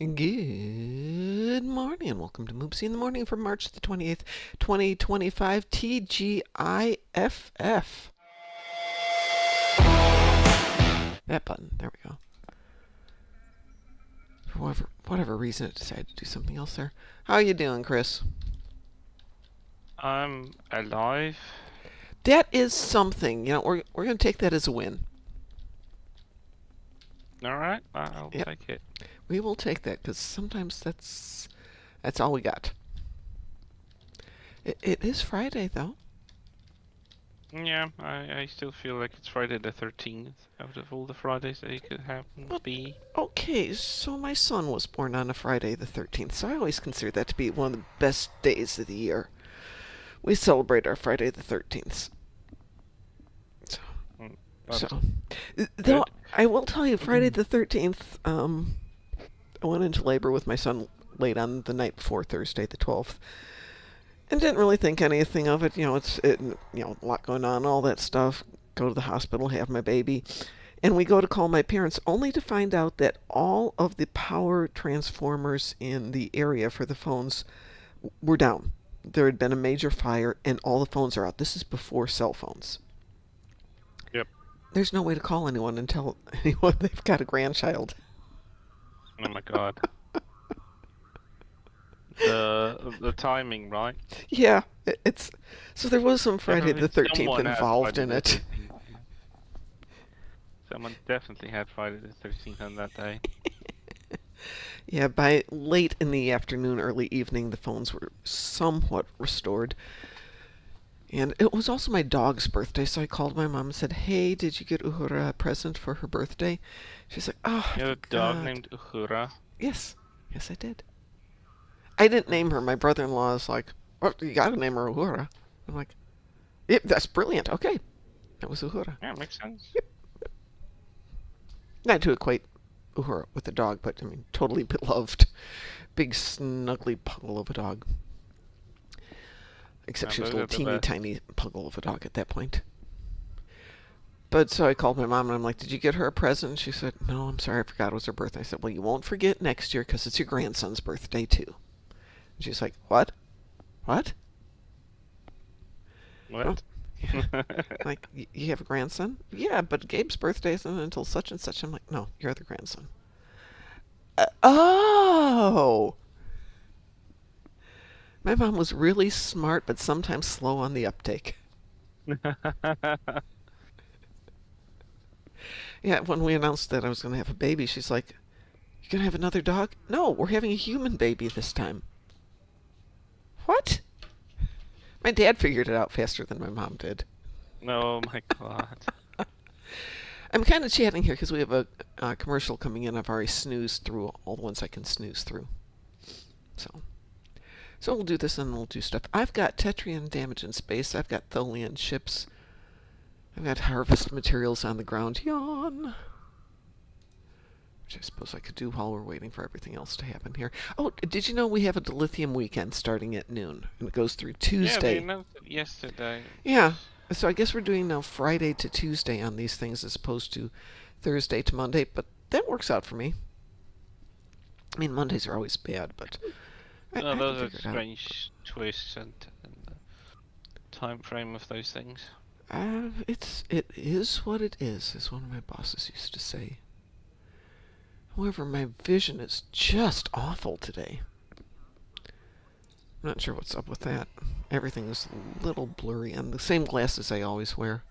Good morning and welcome to Moopsy in the Morning for March the 28th, 2025, TGIFF. That button, there we go. For whatever reason, it decided to do something else there. How you doing, Chris? I'm alive. That is something. We're going to take that as a win. Alright, I'll Yep. take it. We will take that because sometimes that's all we got. It is Friday, though. Yeah, I still feel like it's Friday the 13th out of all the Fridays that it could happen to be. Okay, so my son was born on a Friday the 13th, so I always consider that to be one of the best days of the year. We celebrate our Friday the 13th. So, though I will tell you, Friday the 13th, I went into labor with my son late on the night before Thursday the 12th, and didn't really think anything of it. A lot going on, all that stuff. Go to the hospital, have my baby, and we go to call my parents, only to find out that all of the power transformers in the area for the phones were down. There had been a major fire, and all the phones are out. This is before cell phones. Yep. There's no way to call anyone and tell anyone they've got a grandchild. Oh my god. The timing, right? Yeah, it's so there was some Friday the Definitely 13th someone had involved Friday in the it. 13th. Someone definitely had Friday the 13th on that day. Yeah, by late in the afternoon, early evening, the phones were somewhat restored. And it was also my dog's birthday, so I called my mom and said, "Hey, did you get Uhura a present for her birthday?" She's like, "Oh, I You have a dog forgot." named Uhura. Yes, yes, I did. I didn't name her. My brother-in-law is like, "Well, you got to name her Uhura." I'm like, "Yep, that's brilliant. Okay, that was Uhura." Yeah, makes sense. Yep. Not to equate Uhura with a dog, but I mean, totally beloved, big snuggly puggle of a dog. Except she was a Those little are the teeny best. tiny puggle of a dog at that point. But so I called my mom and I'm like, "Did you get her a present?" She said, "No, I'm sorry, I forgot it was her birthday." I said, "Well, you won't forget next year because it's your grandson's birthday too." And she's like, "What? What?" Oh, What? yeah. Like, you have a grandson? Yeah, but Gabe's birthday isn't until such and such. I'm like, "No, you're the grandson." Oh! My mom was really smart, but sometimes slow on the uptake. Yeah, when we announced that I was going to have a baby, she's like, "You're going to have another dog?" "No, we're having a human baby this time." "What?" My dad figured it out faster than my mom did. Oh my god. I'm kind of chatting here because we have a commercial coming in. I've already snoozed through all the ones I can snooze through. So we'll do this and we'll do stuff. I've got Tetrian damage in space. I've got Tholian ships. I've got harvest materials on the ground. Yawn. Which I suppose I could do while we're waiting for everything else to happen here. Oh, did you know we have a dilithium weekend starting at noon? And it goes through Yeah, they Tuesday. announced it yesterday. Yeah. So I guess we're doing now Friday to Tuesday on these things as opposed to Thursday to Monday, but that works out for me. I mean, Mondays are always bad, but I No, can those are figure it out. strange twists and the time frame of those things. It is what it is, as one of my bosses used to say. However, my vision is just awful today. I'm not sure what's up with that. Everything's a little blurry, and the same glasses I always wear.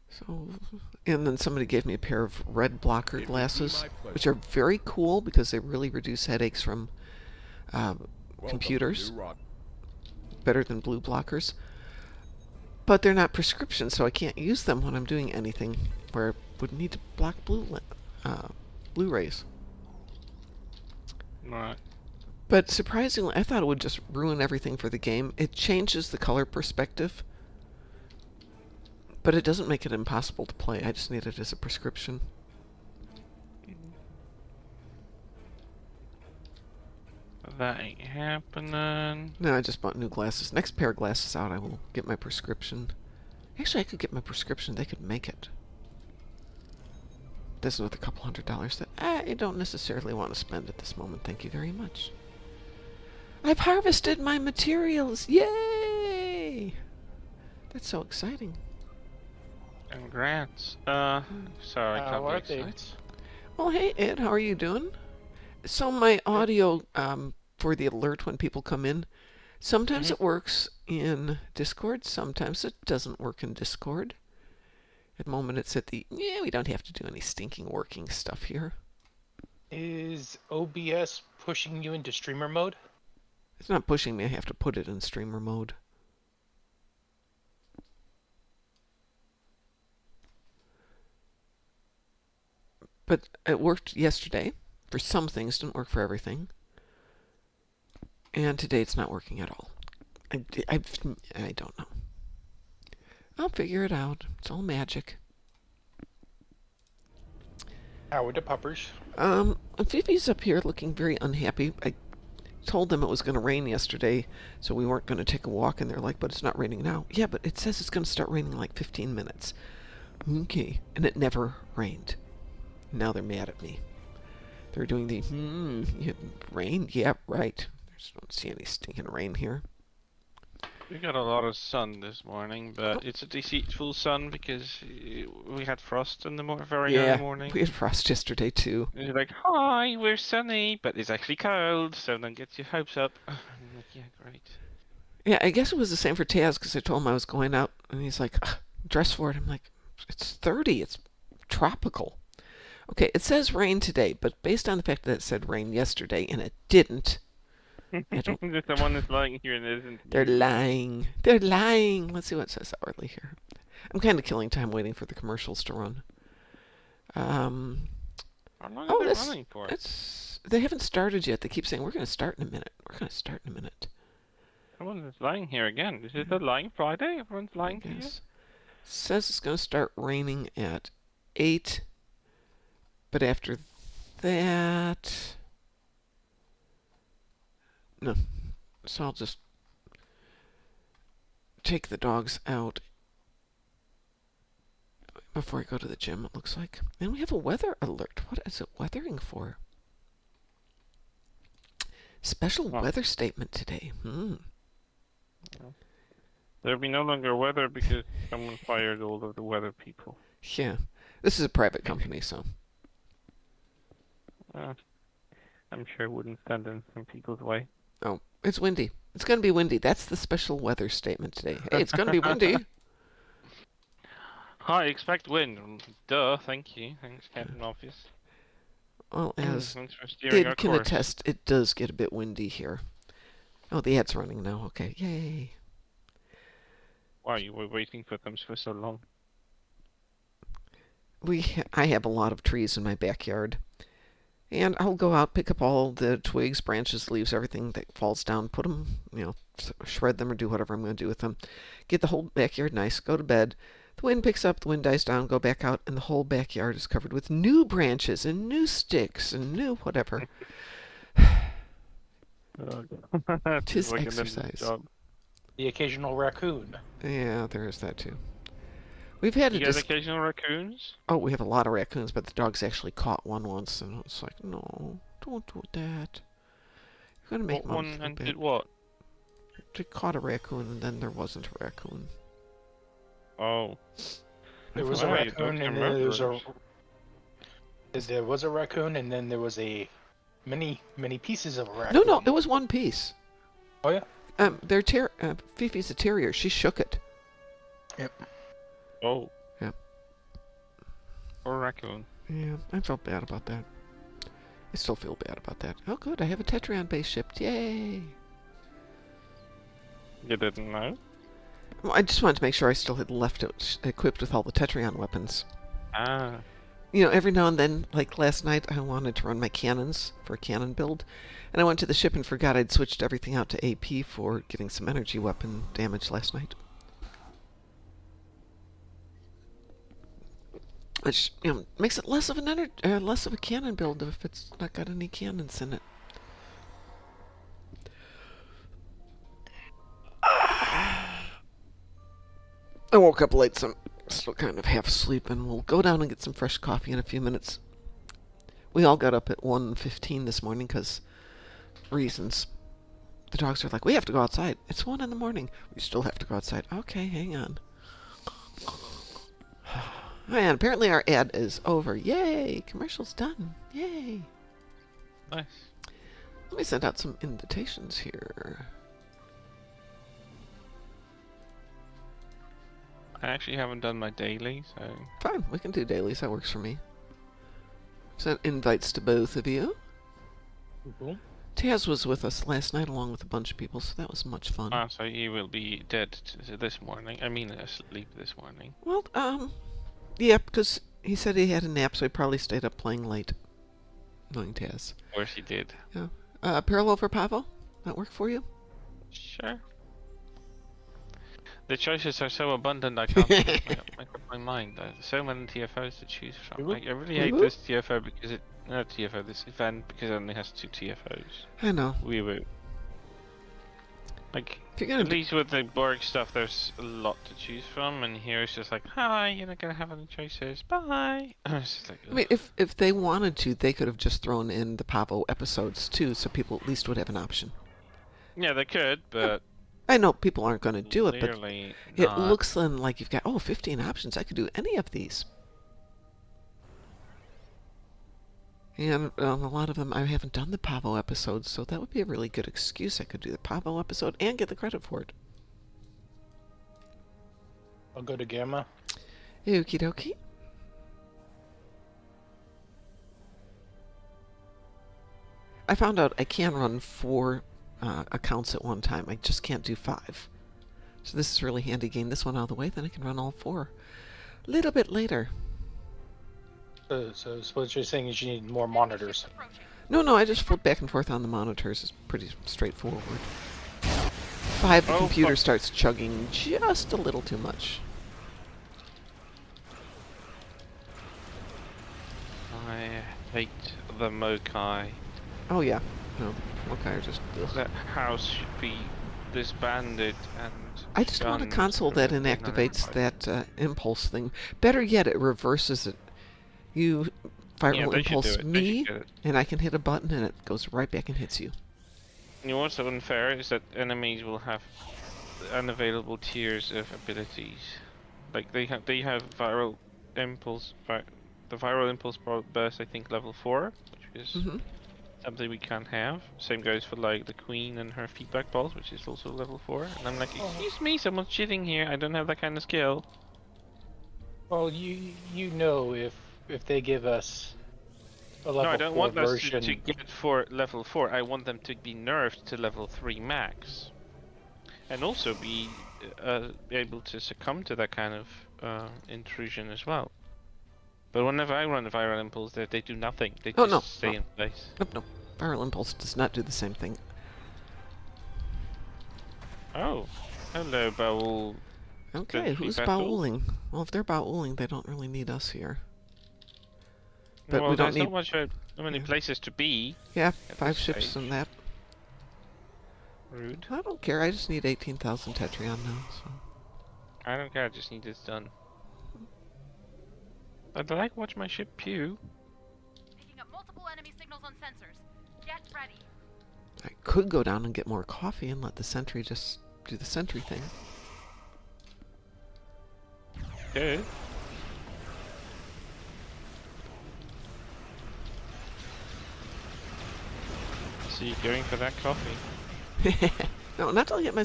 So, and then somebody gave me a pair of red blocker glasses, which are very cool because they really reduce headaches from computers, better than blue blockers. But they're not prescription, so I can't use them when I'm doing anything where I would need to block Blu-rays. Right. But surprisingly, I thought it would just ruin everything for the game. It changes the color perspective, but it doesn't make it impossible to play. I just need it as a prescription. That ain't happening. No, I just bought new glasses. Next pair of glasses out, I will get my prescription. Actually, I could get my prescription. They could make it. This is with a couple $100 that I don't necessarily want to spend at this moment. Thank you very much. I've harvested my materials. Yay! That's so exciting. Congrats. Sorry, I can't be excited. Well, hey, Ed, how are you doing? So my audio for the alert when people come in, sometimes it works in Discord, sometimes it doesn't work in Discord. At the moment it's at the, we don't have to do any stinking working stuff here. Is OBS pushing you into streamer mode? It's not pushing me, I have to put it in streamer mode. But it worked yesterday for some things, didn't work for everything. And today it's not working at all. I don't know. I'll figure it out. It's all magic. How are the puppers? Fifi's up here looking very unhappy. I told them it was going to rain yesterday, so we weren't going to take a walk, and they're like, but it's not raining now. Yeah, but it says it's going to start raining in like 15 minutes. Okay. And it never rained. Now they're mad at me. They're doing the, rain? Yeah, right. I just don't see any stinking rain here. We got a lot of sun this morning, but it's a deceitful sun because we had frost in the very early morning. We had frost yesterday too. And you're like, hi, we're sunny, but it's actually cold, so don't get your hopes up. I'm like, yeah, great. Yeah, I guess it was the same for Taz because I told him I was going out, and he's like, dress for it. I'm like, it's 30, it's tropical. Okay, it says rain today, but based on the fact that it said rain yesterday and it didn't, There's someone that's lying here and isn't. They're lying. They're lying. Let's see what it says hourly here. I'm kind of killing time waiting for the commercials to run. How long are they running for? They haven't started yet. They keep saying, we're going to start in a minute. We're going to start in a minute. Someone is lying here again. Is it a lying Friday? Everyone's lying to you? It says it's going to start raining at 8. But after that... No. So I'll just take the dogs out before I go to the gym, it looks like. And we have a weather alert. What is it weathering for? Special weather statement today. There'll be no longer weather because someone fired all of the weather people. Yeah. This is a private company, so... I'm sure it wouldn't stand in some people's way. Oh, it's windy. It's going to be windy. That's the special weather statement today. Hey, it's going to be windy. I expect wind. Duh, thank you. Thanks, Captain Obvious. Well, as Thanks for steering our it can course. attest, it does get a bit windy here. Oh, the ad's running now. Okay, yay. Wow, you were waiting for them for so long. I have a lot of trees in my backyard. And I'll go out, pick up all the twigs, branches, leaves, everything that falls down, put them, shred them or do whatever I'm going to do with them. Get the whole backyard nice, go to bed. The wind picks up, the wind dies down, go back out, and the whole backyard is covered with new branches and new sticks and new whatever. Tis like exercise. The occasional raccoon. Yeah, there is that too. We've had you guys occasional raccoons? Oh, we have a lot of raccoons, but the dogs actually caught one once, and it's like, no, don't do that. You're gonna make one and did what? They caught a raccoon, and then there wasn't a raccoon. Oh. There was a raccoon, and then there was a raccoon, and then there was a many pieces of a raccoon. No, it was one piece. Oh yeah. Fifi's a terrier. She shook it. Yep. Oh. Yeah. Or raccoon. Yeah, I felt bad about that. I still feel bad about that. Oh, good. I have a Tetrion base shipped. Yay! You didn't know? Well, I just wanted to make sure I still had left it equipped with all the Tetrion weapons. Ah. Every now and then, like last night, I wanted to run my cannons for a cannon build. And I went to the ship and forgot I'd switched everything out to AP for getting some energy weapon damage last night. Which makes it less of less of a cannon build if it's not got any cannons in it. I woke up late Still kind of half asleep, and we'll go down and get some fresh coffee in a few minutes. We all got up at 1:15 this morning because reasons. The dogs are like, we have to go outside. It's 1 in the morning. We still have to go outside. Okay, hang on. And apparently our ad is over. Yay! Commercial's done. Yay! Nice. Let me send out some invitations here. I actually haven't done my daily, so... Fine, we can do dailies. That works for me. Sent invites to both of you. Cool. Taz was with us last night along with a bunch of people, so that was much fun. Ah, so he will be dead this morning. I mean, asleep this morning. Well, yeah, because he said he had a nap, so he probably stayed up playing late. Knowing Taz. Of course he did. Yeah. Parallel for Pavo? That work for you? Sure. The choices are so abundant I can't make up my mind. There's so many TFOs to choose from. Like, I really hate this TFO because it... Not TFO, this event, because it only has 2 TFOs. I know. We were... Like, If you're gonna at least with the Borg stuff, there's a lot to choose from, and here it's just like, hi, you're not gonna have any choices, bye! It's just like, I mean, if they wanted to, they could have just thrown in the Pavo episodes too, so people at least would have an option. yeah, they could, but... I know people aren't going to do it, but clearly it not. looks then like you've got, 15 options. I could do any of these. And a lot of them, I haven't done the Pavo episodes, so that would be a really good excuse. I could do the Pavo episode and get the credit for it. I'll go to Gamma. Okie dokie. I found out I can run 4 accounts at one time. I just can't do 5. So this is really handy. Getting this one out of the way, then I can run all 4 a little bit later. So what you're saying is you need more monitors. No, I just flip back and forth on the monitors. It's pretty straightforward. 5, the computer starts chugging just a little too much. I hate the Mokai. Oh yeah, no, okay, are just. Ugh. That house should be disbanded and... I just want a console that inactivates that impulse thing. Better yet, it reverses it. You viral impulse me, and I can hit a button, and it goes right back and hits you. You know what's unfair is that enemies will have unavailable tiers of abilities. Like they have viral impulse, the viral impulse burst. I think level 4, which is something we can't have. Same goes for like the Queen and her feedback balls, which is also level 4. And I'm like, excuse me, someone's cheating here. I don't have that kind of skill. Well, you know if they give us a level 4 version... No, I don't want us to get for level 4. I want them to be nerfed to level 3 max. And also be able to succumb to that kind of intrusion as well. But whenever I run a viral impulse, they do nothing. They just stay in place. No. Viral impulse does not do the same thing. Oh, hello, Baul. Okay, who's bowling? Well, if they're bowling, they don't really need us here. But well, we don't there's need not many places to be. Yeah, 5 ships and that. Rude. I don't care. I just need 18,000 Tetrion now. So. I don't care. I just need this done. I'd like watch my ship pew. Picking up multiple enemy signals on sensors. Get ready. I could go down and get more coffee and let the sentry just do the sentry thing. Okay. So you're going for that coffee? No, not till I get my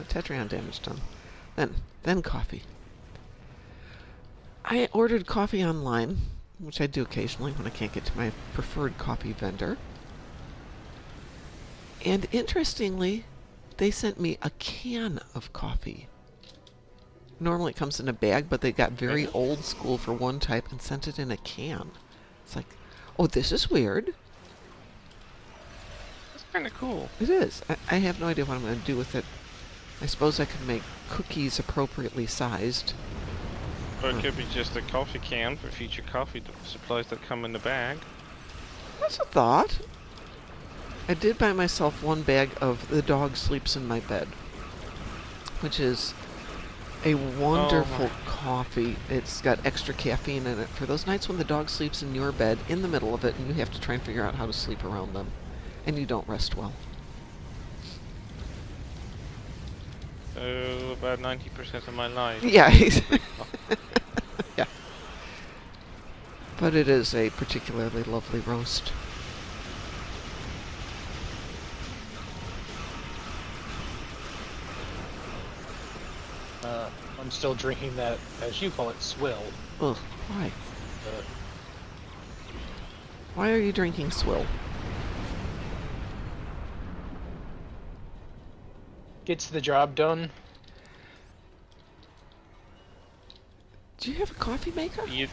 Tetrion damage done. Then coffee. I ordered coffee online, which I do occasionally when I can't get to my preferred coffee vendor. And interestingly, they sent me a can of coffee. Normally it comes in a bag, but they got very old school for one type and sent it in a can. It's like, oh, this is weird. That's kind of cool. It is. I have no idea what I'm going to do with it. I suppose I could make cookies appropriately sized. Or it could be just a coffee can for future coffee supplies that come in the bag. That's a thought. I did buy myself one bag of The Dog Sleeps in My Bed, which is a Oh wonderful coffee. It's got extra caffeine in it for those nights when the dog sleeps in your bed in the middle of it and you have to try and figure out how to sleep around them and you don't rest well. So about 90% of my life. Yeah. Probably Yeah. But it is a particularly lovely roast. I'm still drinking that, as you call it, swill. Ugh, why? Uh, Why are you drinking swill? Gets the job done. Do you have a coffee maker? you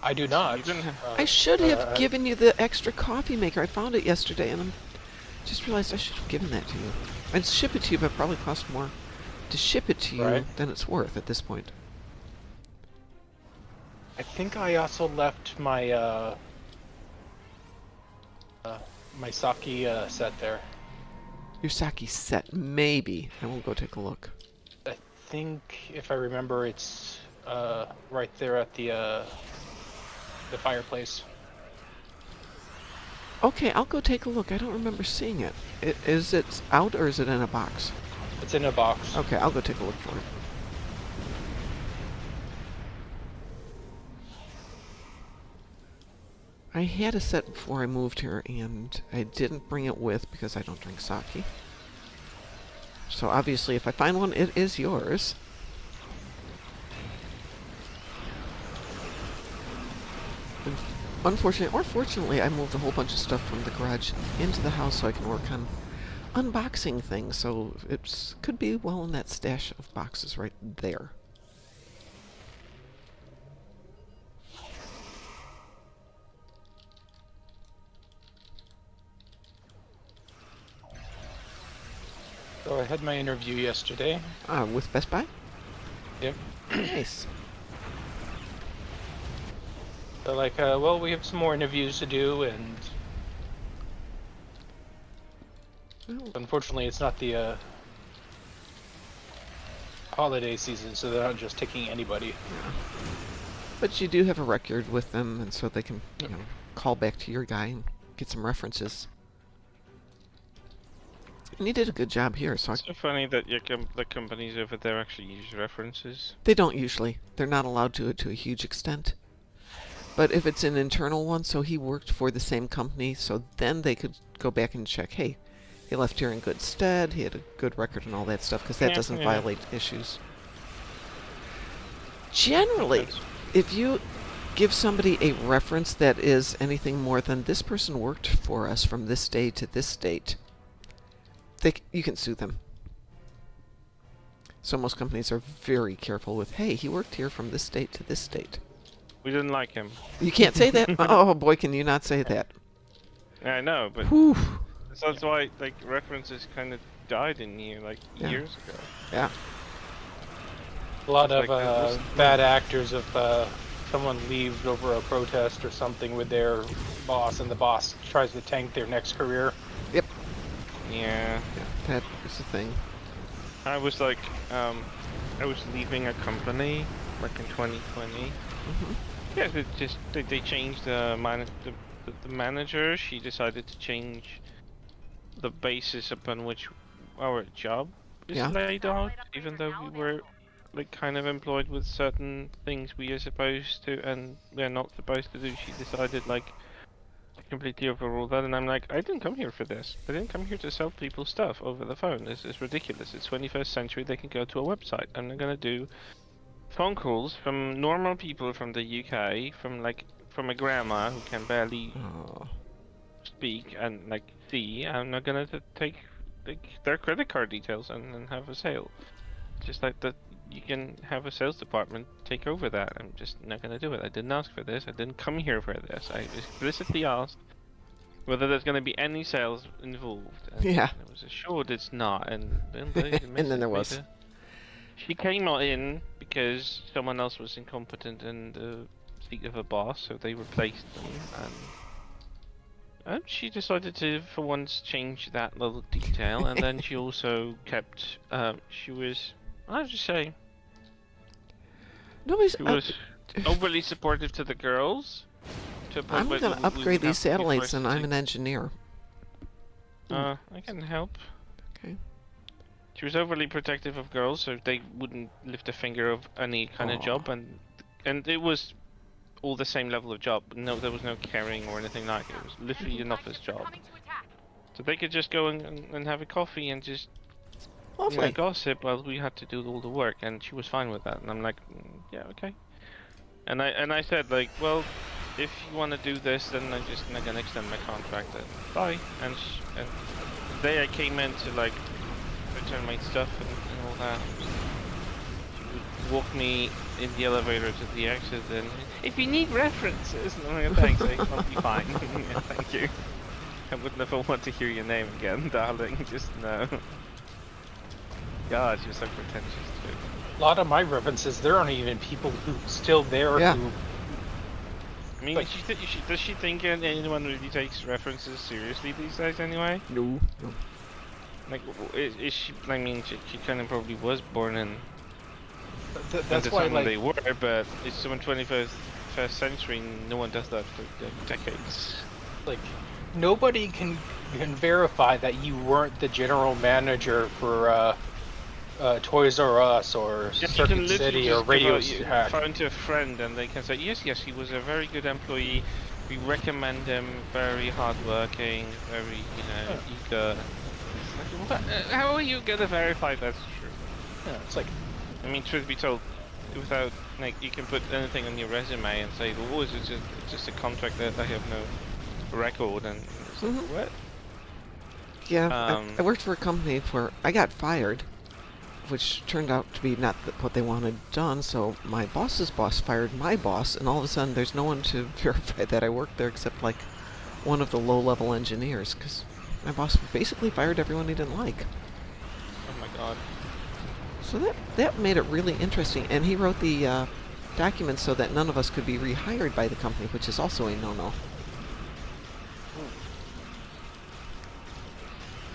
I do not. you don't have. I should have uh, given you the extra coffee maker. I found it yesterday and I just realized I should have given that to you. I'd ship it to you, but it probably cost more to ship it to you Right. than it's worth at this point. I think I also left my my sake set there. Your sake set, maybe. I will go take a look. I think, if I remember, it's right there at the fireplace. Okay, I'll go take a look. I don't remember seeing it. Is it out or is it in a box? It's in a box. Okay, I'll go take a look for it. I had a set before I moved here, and I didn't bring it with because I don't drink sake. So obviously, if I find one, it is yours. Unfortunately, or fortunately, I moved a whole bunch of stuff from the garage into the house so I can work on unboxing things. So it could be well in that stash of boxes right there. So I had my interview yesterday. With Best Buy? Yep. Nice. They're like, well, we have some more interviews to do, and Well, unfortunately, it's not the holiday season, so they're not just taking anybody. yeah. But you do have a record with them, and so they can, you know, call back to your guy and get some references. And you did a good job here, so It's so funny that the companies over there actually use references. they don't usually. They're not allowed to a huge extent. But if it's an internal one, so he worked for the same company, so then they could go back and check, hey, he left here in good stead, he had a good record and all that stuff, because that Yeah, doesn't yeah. violate issues. Generally, if you give somebody a reference that is anything more than this person worked for us from this day to this date, you can sue them. So most companies are very careful with, hey, he worked here from this date to this date. We didn't like him. You can't say that? Oh boy, can you not say that. I know, but Whew. so that's why like references kind of died in here like Yeah. years ago. Yeah. A lot Like, of bad actors if someone leaves over a protest or something with their boss, and the boss tries to tank their next career. Yep. Yeah. Yeah, that is the thing. I was like, I was leaving a company like in 2020. Hmm. Yeah, they changed the manager. She decided to change the basis upon which our job is Yeah. laid out, even though we were like kind of employed with certain things we are supposed to and we're not supposed to do. She decided like to completely overrule that, and I'm like, I didn't come here for this. I didn't come here to sell people stuff over the phone. This is ridiculous. It's 21st century. They can go to a website. I'm not gonna do phone calls from normal people from the UK, from a grandma who can barely Oh. speak and like see. I'm not gonna take like their credit card details and have a sale. Just like that, you can have a sales department take over that. I'm just not gonna do it. I didn't ask for this. I didn't come here for this. I explicitly asked whether there's gonna be any sales involved. And Yeah. I was assured it's not, and then they And then there was. made she came in because someone else was incompetent in the seat of a boss, so they replaced them, and she decided to, for once, change that little detail, and then she also kept, she was, I would just say, Nobody's. She was overly supportive to the girls. To a point I'm where gonna we upgrade would these have to be satellites, forced and to I'm take- an engineer. I can help. Okay. She was overly protective of girls, so they wouldn't lift a finger of any kind of Aw. job, and it was all the same level of job. No, there was no caring or anything like it. It was literally an office Flagships are job. coming to attack. So they could just go and have a coffee and just Lovely. gossip while we had to do all the work, and she was fine with that. And I'm like, yeah, okay. And I said like, well, if you want to do this, then I'm just not gonna extend my contract. Then bye. And the day I came in to like return my stuff and all that, she would walk me in the elevator to the exit. And if you need references, and I'm like, thanks, I'll be fine. Yeah, thank you. I would never want to hear your name again, darling. Just no. God, you're so pretentious too. A lot of my references, there aren't even people who still there Yeah. who. I mean, Like- does she think anyone really takes references seriously these days anyway? No. Like, is she? I mean, she kind of probably was born in That's the why, time when they like, were, but it's so in 21st century, no one does that for decades. nobody can verify that you weren't the general manager for Toys R Us or Yeah, you can Circuit literally City or just Radio give Shack. phone to a friend, and they can say, yes, he was a very good employee. We recommend him, very hardworking, very, eager. It's like, how are you gonna verify that's true? Yeah, it's like, I mean, truth be told, without like you can put anything on your resume and say, "Oh, is it just a contract that I have no record?" And it's like, what? Yeah, Um, I worked for a company where I got fired, which turned out to be not what they wanted done. So my boss's boss fired my boss, and all of a sudden there's no one to verify that I worked there except like one of the low-level engineers, because my boss basically fired everyone he didn't like. Oh my god. So that made it really interesting, and he wrote the documents so that none of us could be rehired by the company, which is also a no-no.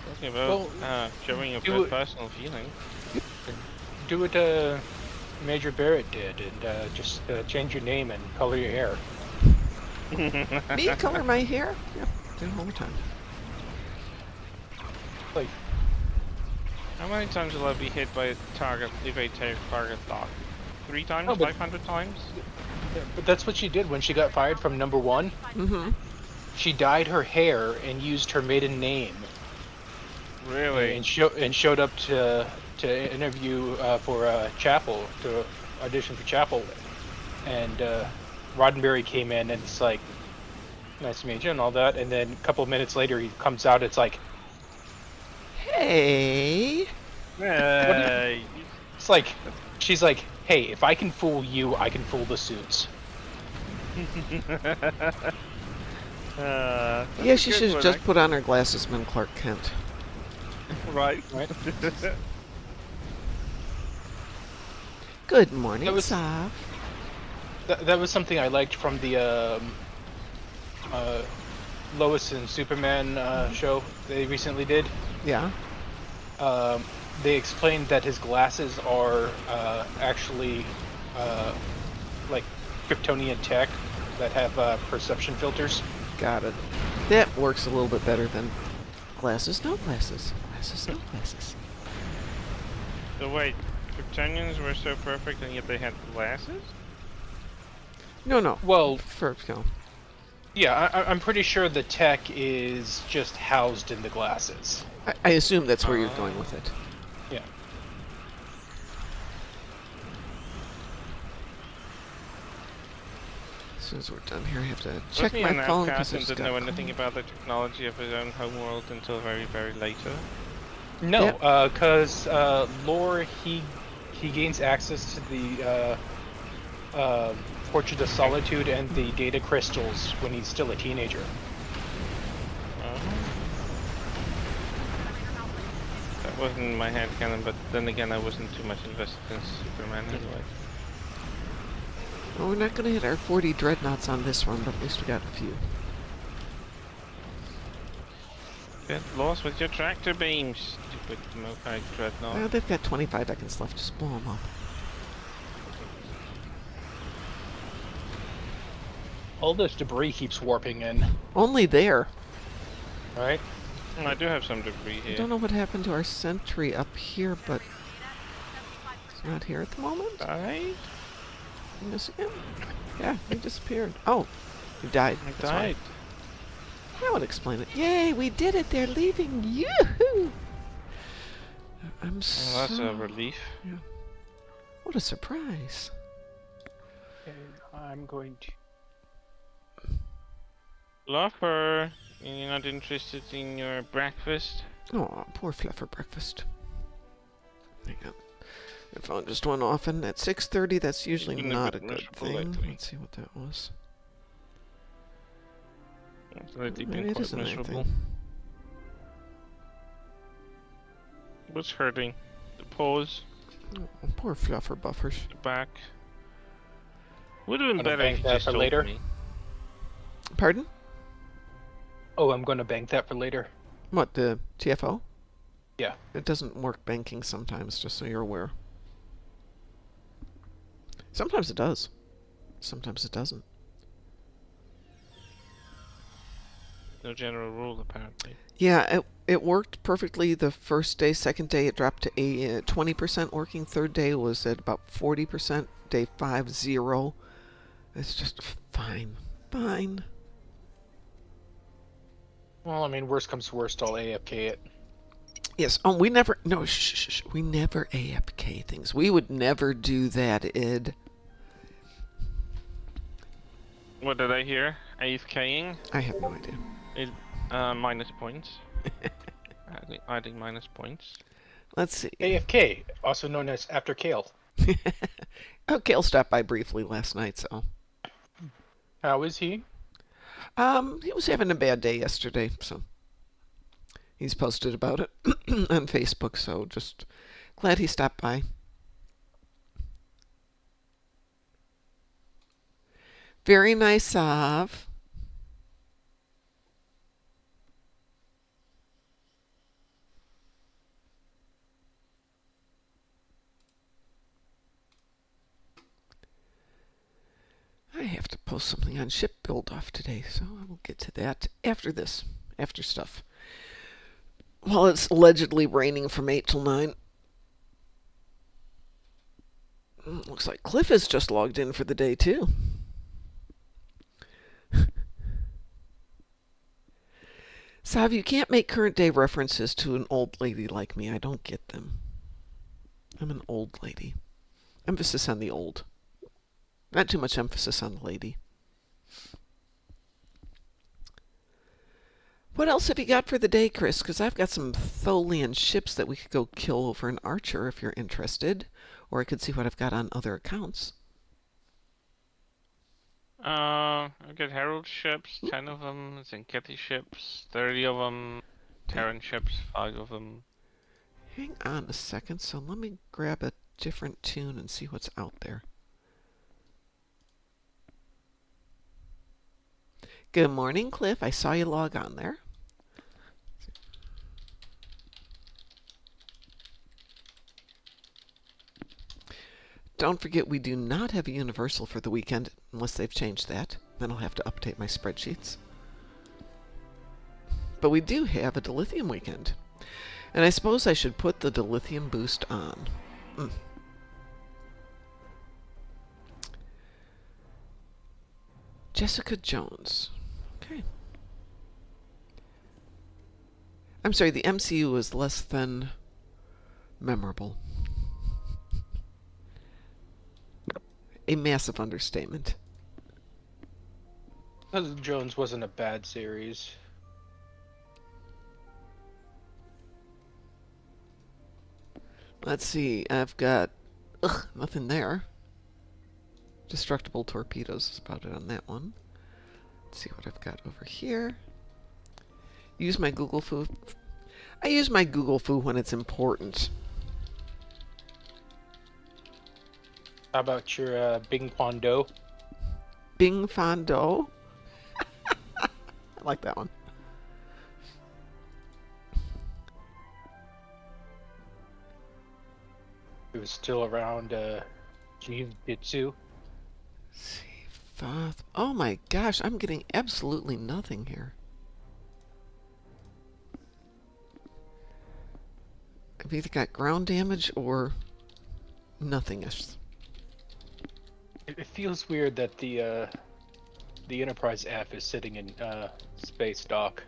Talking about Well, showing a do it- personal feeling. do what Major Barrett did and just change your name and color your hair. Me color my hair? Yeah, do it all the time. Like, How many times will I be hit by a target if I take target lock? 3 times? Oh, but- 500 times? but that's what she did when she got fired from Number One. Mm-hmm. She dyed her hair and used her maiden name, Really? and showed up to interview for Chapel, to audition for Chapel, and Roddenberry came in and it's like, nice to meet you and all that, and then a couple of minutes later he comes out, it's like, Hey. Hey, it's like, she's like, hey, if I can fool you, I can fool the suits. Yeah, she good should one, just put on her glasses, and been Clark Kent. Right. Right. Good morning, That was- Sav. That was something I liked from the Lois and Superman show they recently did. Yeah. They explained that his glasses are actually like Kryptonian tech that have perception filters. Got it. That works a little bit better than glasses, no glasses. Glasses, no glasses. So wait, Kryptonians were so perfect and yet they had glasses? No. Well, No. yeah, I'm pretty sure the tech is just housed in the glasses. I assume that's where you're going with it. Yeah. As soon as we're done here, I have to Was check he my an phone outcast because and it's didn't got know anything about the technology of his own homeworld until very, very later? No, because Lore he gains access to the Portrait of Solitude and the data crystals when he's still a teenager. That wasn't in my head canon, but then again, I wasn't too much invested in Superman anyway. Well, we're not going to hit our 40 dreadnoughts on this one, but at least we got a few. Get lost with your tractor beams, stupid Mokai dreadnought. Well, they've got 25 seconds left. Just blow them up. All this debris keeps warping in, Only there. right? I do have some debris I here. don't know what happened to our sentry up here, but it's 75%. not here at the moment. Died? You miss him? Yeah, he disappeared. Oh, he died. I That's died. why. That would explain it. Yay, we did it. They're leaving. Yoo-hoo! I'm so... Well, that's a relief. Yeah. What a surprise. Okay, I'm going to. Fluffer, you're not interested in your breakfast? Oh, poor Fluffer breakfast. Hang on. My phone just went off, and at 6:30, that's usually Been a not bit a good miserable thing. lately. Let's see what that was. It's lately Maybe been it quite isn't miserable. anything. What's hurting? The paws, Oh, poor Fluffer buffers. the back. Would have been Gonna better if bank you that just for told later. me. Pardon? Oh, I'm going to bank that for later. What, the TFO? Yeah. It doesn't work banking sometimes, just so you're aware. Sometimes it does. Sometimes it doesn't. No general rule, apparently. Yeah, it worked perfectly the first day. Second day, it dropped to 20% working. Third day was at about 40%. Day 5, 0. It's just fine. Fine. Well, I mean, worst comes to worst, I'll AFK it. Yes. Oh, we never... No, shh. We never AFK things. We would never do that, Ed. What did I hear? AFKing? I have no idea. Minus points. Adding minus points. Let's see. AFK, also known as After Kale. Oh, Kale stopped by briefly last night, so... How is he? He was having a bad day yesterday, so... He's posted about it on Facebook, so just glad he stopped by. Very nice of. I have to post something on ship build off today, so I will get to that after this, after stuff. While it's allegedly raining from 8 till 9. Looks like Cliff has just logged in for the day, too. Sav, you can't make current day references to an old lady like me. I don't get them. I'm an old lady. Emphasis on the old. Not too much emphasis on the lady. What else have you got for the day, Chris? Because I've got some Tholian ships that we could go kill over an Archer if you're interested. Or I could see what I've got on other accounts. I've got Herald ships, 10 of them, Zenketti ships, 30 of them, Terran ships, 5 of them. Hang on a second. So let me grab a different tune and see what's out there. Good morning, Cliff. I saw you log on there. Don't forget, we do not have a Universal for the weekend, unless they've changed that. Then I'll have to update my spreadsheets. But we do have a dilithium weekend. And I suppose I should put the dilithium boost on. Jessica Jones. Okay. I'm sorry, the MCU is less than memorable. A massive understatement. Jones wasn't a bad series. Let's see, I've got... nothing there. Destructible torpedoes is about it on that one. Let's see what I've got over here. Use my Google Foo. I use my Google Foo when it's important. How about your Bing Quan Do? Bing Fondo. I like that one. It was still around Jiu-Jitsu. Let's see, Oh my gosh, I'm getting absolutely nothing here. I've either got ground damage or nothingness. It feels weird that the Enterprise F is sitting in space dock.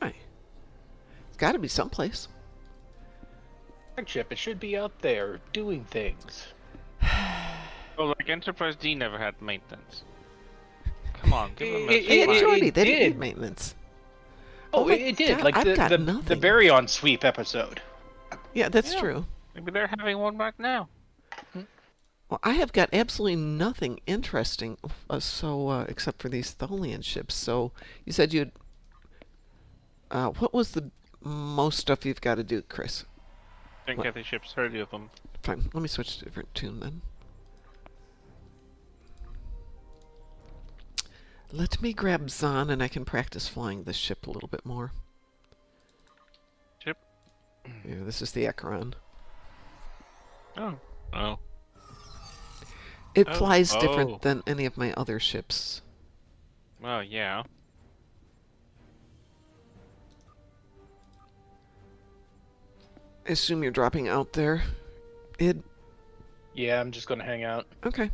Right. It's got to be someplace. Flagship, it should be out there doing things. Well, like Enterprise D never had maintenance. Come on, give them It- a They had it- Jordy. it They didn't did. need maintenance. Oh, my it did. God, Like I've got the nothing. Baryon sweep episode. Yeah, that's Yeah. true. Maybe they're having one right now. Well, I have got absolutely nothing interesting, except for these Tholian ships. So you said you'd. What was the most stuff you've got to do, Chris? Didn't What? get the ships, 30 of them. Fine. Let me switch to a different tune then. Let me grab Zahn, and I can practice flying this ship a little bit more. Ship? Yeah, this is the Acheron. Oh. Oh. It Oh, flies oh. different than any of my other ships. Well, yeah. I assume you're dropping out there. Id. Yeah, I'm just gonna hang out. Okay.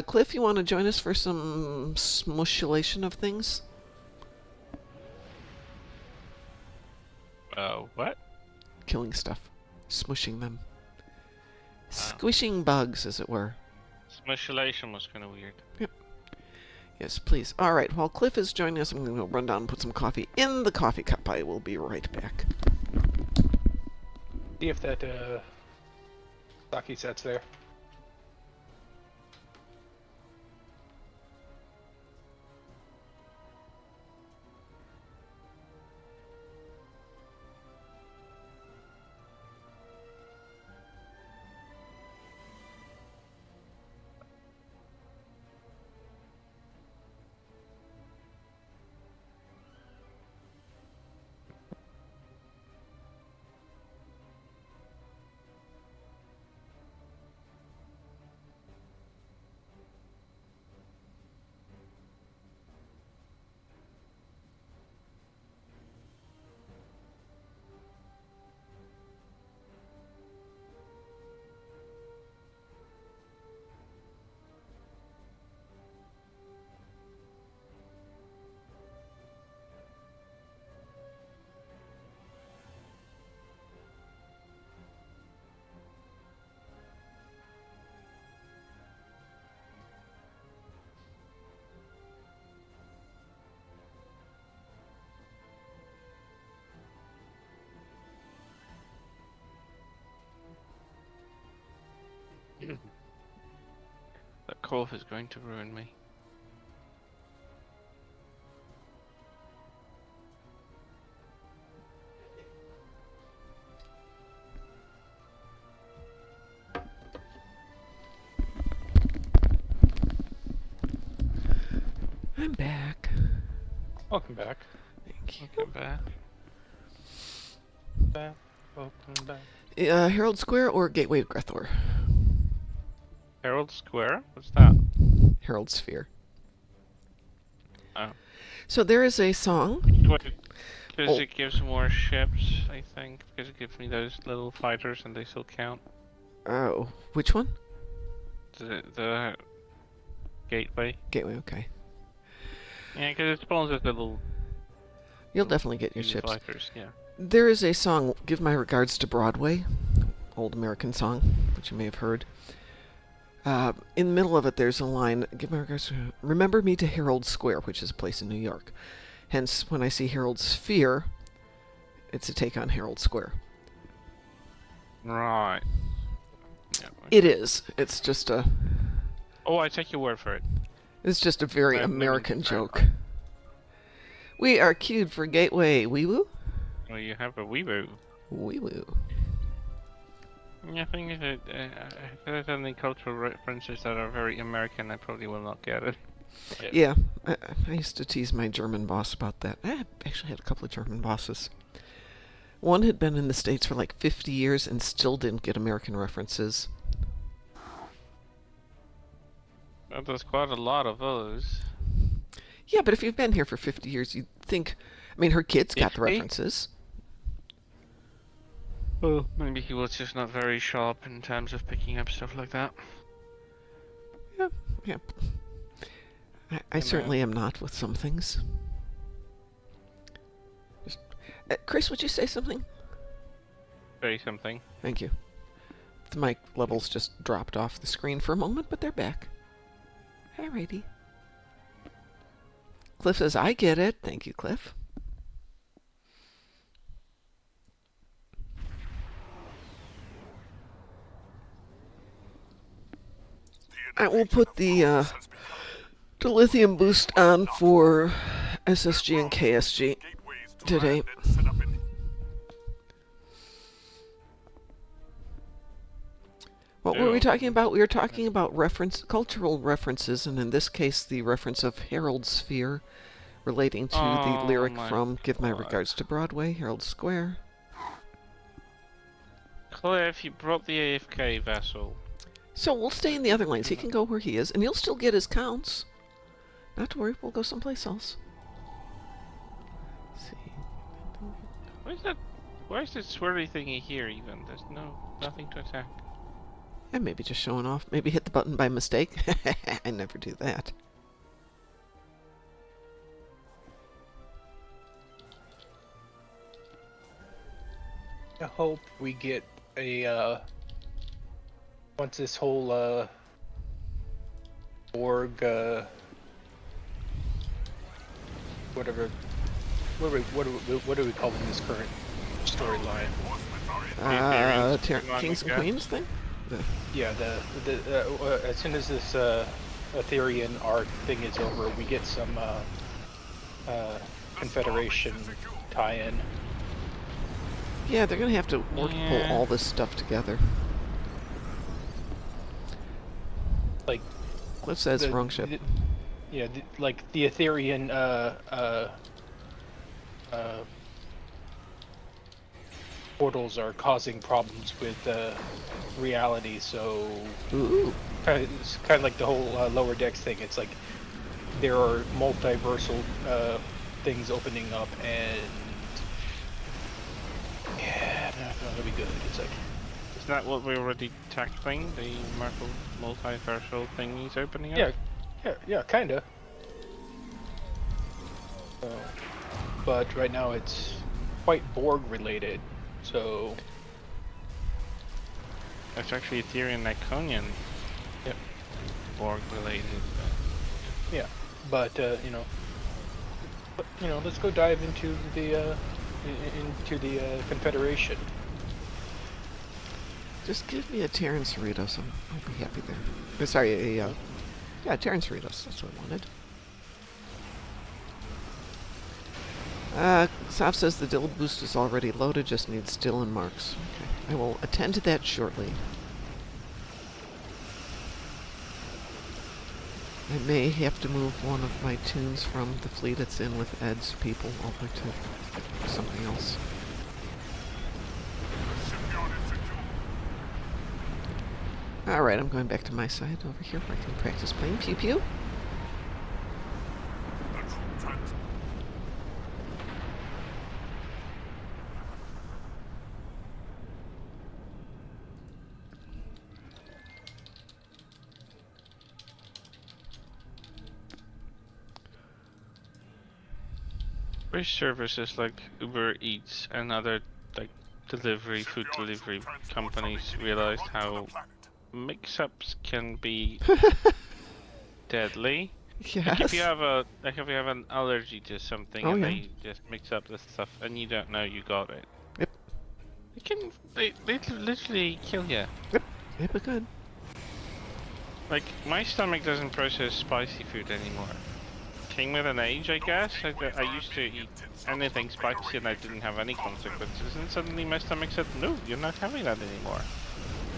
Cliff, you want to join us for some smushulation of things? What? Killing stuff. Smushing them. Squishing bugs, as it were. Smushulation was kind of weird. Yes, please. All right, while Cliff is joining us, I'm going to go run down and put some coffee in the coffee cup. I will be right back. See if that sake set's there. That cough is going to ruin me. I'm back. Welcome back. Thank you. Welcome back. Back. Welcome back. Herald Square or Gateway Grethor? Herald Square? What's that? Herald Sphere. Oh. So there is a song. Because Oh. it gives more ships, I think. Because it gives me those little fighters and they still count. Oh, which one? The gateway. Gateway, okay. Yeah, because it spawns as little You'll definitely get your ships. fighters, yeah. There is a song, Give My Regards to Broadway, old American song, which you may have heard. In the middle of it, there's a line, Give my regards to, remember me to Herald Square, which is a place in New York. Hence, when I see Herald Sphere, it's a take on Herald Square. Right. Yeah. It is. It's just a I take your word for it. very Maybe American it's joke. We are queued for Gateway. Wee woo? Well, you have a weeboo. Wee woo. Yeah, I think that if there's any cultural references that are very American, I probably will not get it. Yeah, I used to tease my German boss about that. I actually had a couple of German bosses. One had been in the States for like 50 years and still didn't get American references. There's quite a lot of those. Yeah, but if you've been here for 50 years, you'd think. I mean, her kids got the 50? references. Well, maybe he was just not very sharp in terms of picking up stuff like that. Yeah, yeah. I You certainly know. am not with some things. Just, Chris, would you say something? Say something. Thank you. The mic levels just dropped off the screen for a moment, but they're back. Alrighty. Cliff says, I get it. Thank you, Cliff. I will put the lithium boost on for SSG and KSG today. What were we talking about? We were talking about cultural references, and in this case, the reference of Harold Sphere relating to the Oh lyric my from Give My God. Regards to Broadway, Herald Square. Cliff, you brought the AFK vessel. So we'll stay in the other lanes. He can go where he is, and he'll still get his counts. Not to worry, we'll go someplace else. Let's see. Where's that? Where's this swirly thingy here even? There's nothing to attack. And maybe just showing off. Maybe hit the button by mistake. I never do that. I hope we get a once this whole org whatever what are we calling this current storyline? Kings and Queens thing? Yeah, as soon as this Etherean arc thing is over, we get some Confederation tie-in. Yeah, they're gonna have to work to pull Yeah. all this stuff together. Like Cliff says wrong ship. like the Etherean portals are causing problems with reality, so Ooh. it's kind of like the whole lower decks thing. It's like there are multiversal things opening up, and yeah, that's not gonna be good. It's like Is that what we're already tackling? The multiversal thingies opening up? yeah, kinda. But right now it's quite Borg related, so It's actually Ethereum Iconian. Yep. Borg related. yeah. But let's go dive into the Confederation. Just give me a Terran Cerritos. I'll be happy there. Sorry, yeah, Terran Cerritos. That's what I wanted. Saf says the Dill boost is already loaded, just needs Dill and marks. Okay, I will attend to that shortly. I may have to move one of my tunes from the fleet it's in with Ed's people over to something else. Alright, I'm going back to my side over here where I can practice playing Pew Pew. Wish services like Uber Eats and other like food delivery companies realized how mix-ups can be deadly. Like if you Yes. have an allergy to something Oh, and yeah. they just mix up the stuff and you don't know you got it. Yep. They literally kill you. Yep, it could. Like my stomach doesn't process spicy food anymore. Came with an age, I guess. I used to eat anything spicy and I didn't have any consequences, and suddenly my stomach said, "No, you're not having that anymore,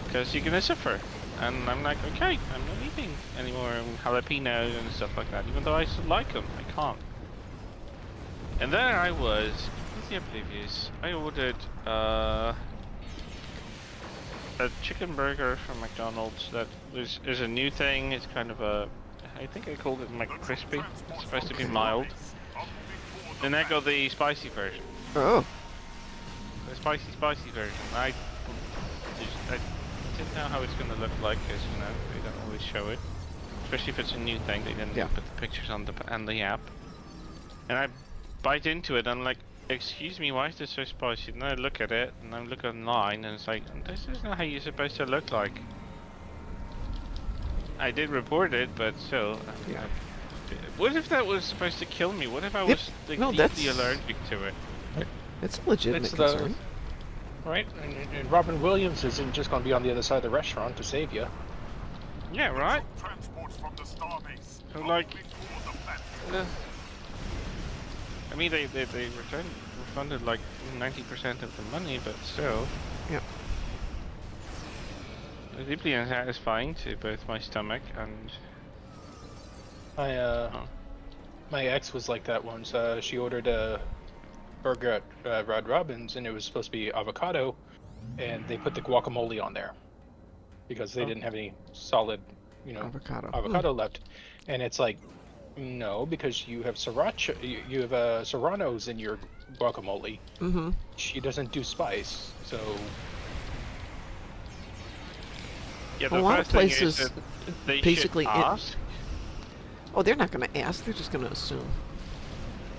because you're gonna suffer." And I'm like, "Okay, I'm not eating anymore jalapenos and stuff like that, even though I still like them. I can't." And there I was, completely oblivious. I ordered a chicken burger from McDonald's that is a new thing. It's kind of a I think I called it McCrispy. It's supposed to be mild. Then I got the spicy version. Oh. The spicy version. I didn't know how it's gonna look like, because you know they don't always show it, especially if it's a new thing. They didn't put the pictures on the app, and I bite into it. And I'm like, excuse me, why is this so spicy? And I look at it, and I look online, and it's like, this is not how you're supposed to look like. I did report it, but still. What if that was supposed to kill me? What if I was like, deeply allergic to it? It's a legitimate concern. Right? And Robin Williams isn't just going to be on the other side of the restaurant to save you. Yeah, right? So, like... I mean, they refunded like 90% of the money, but still... Yeah. Deeply unsatisfying to both my stomach and... My ex was like that once. She ordered a burger at Rod Robin's, and it was supposed to be avocado, and they put the guacamole on there because they didn't have any solid, avocado left. And it's like, no, because you have sriracha, you have serranos in your guacamole. Mm-hmm. She doesn't do spice, so. Yeah, A lot of places they basically ask. Oh, they're not going to ask. They're just going to assume.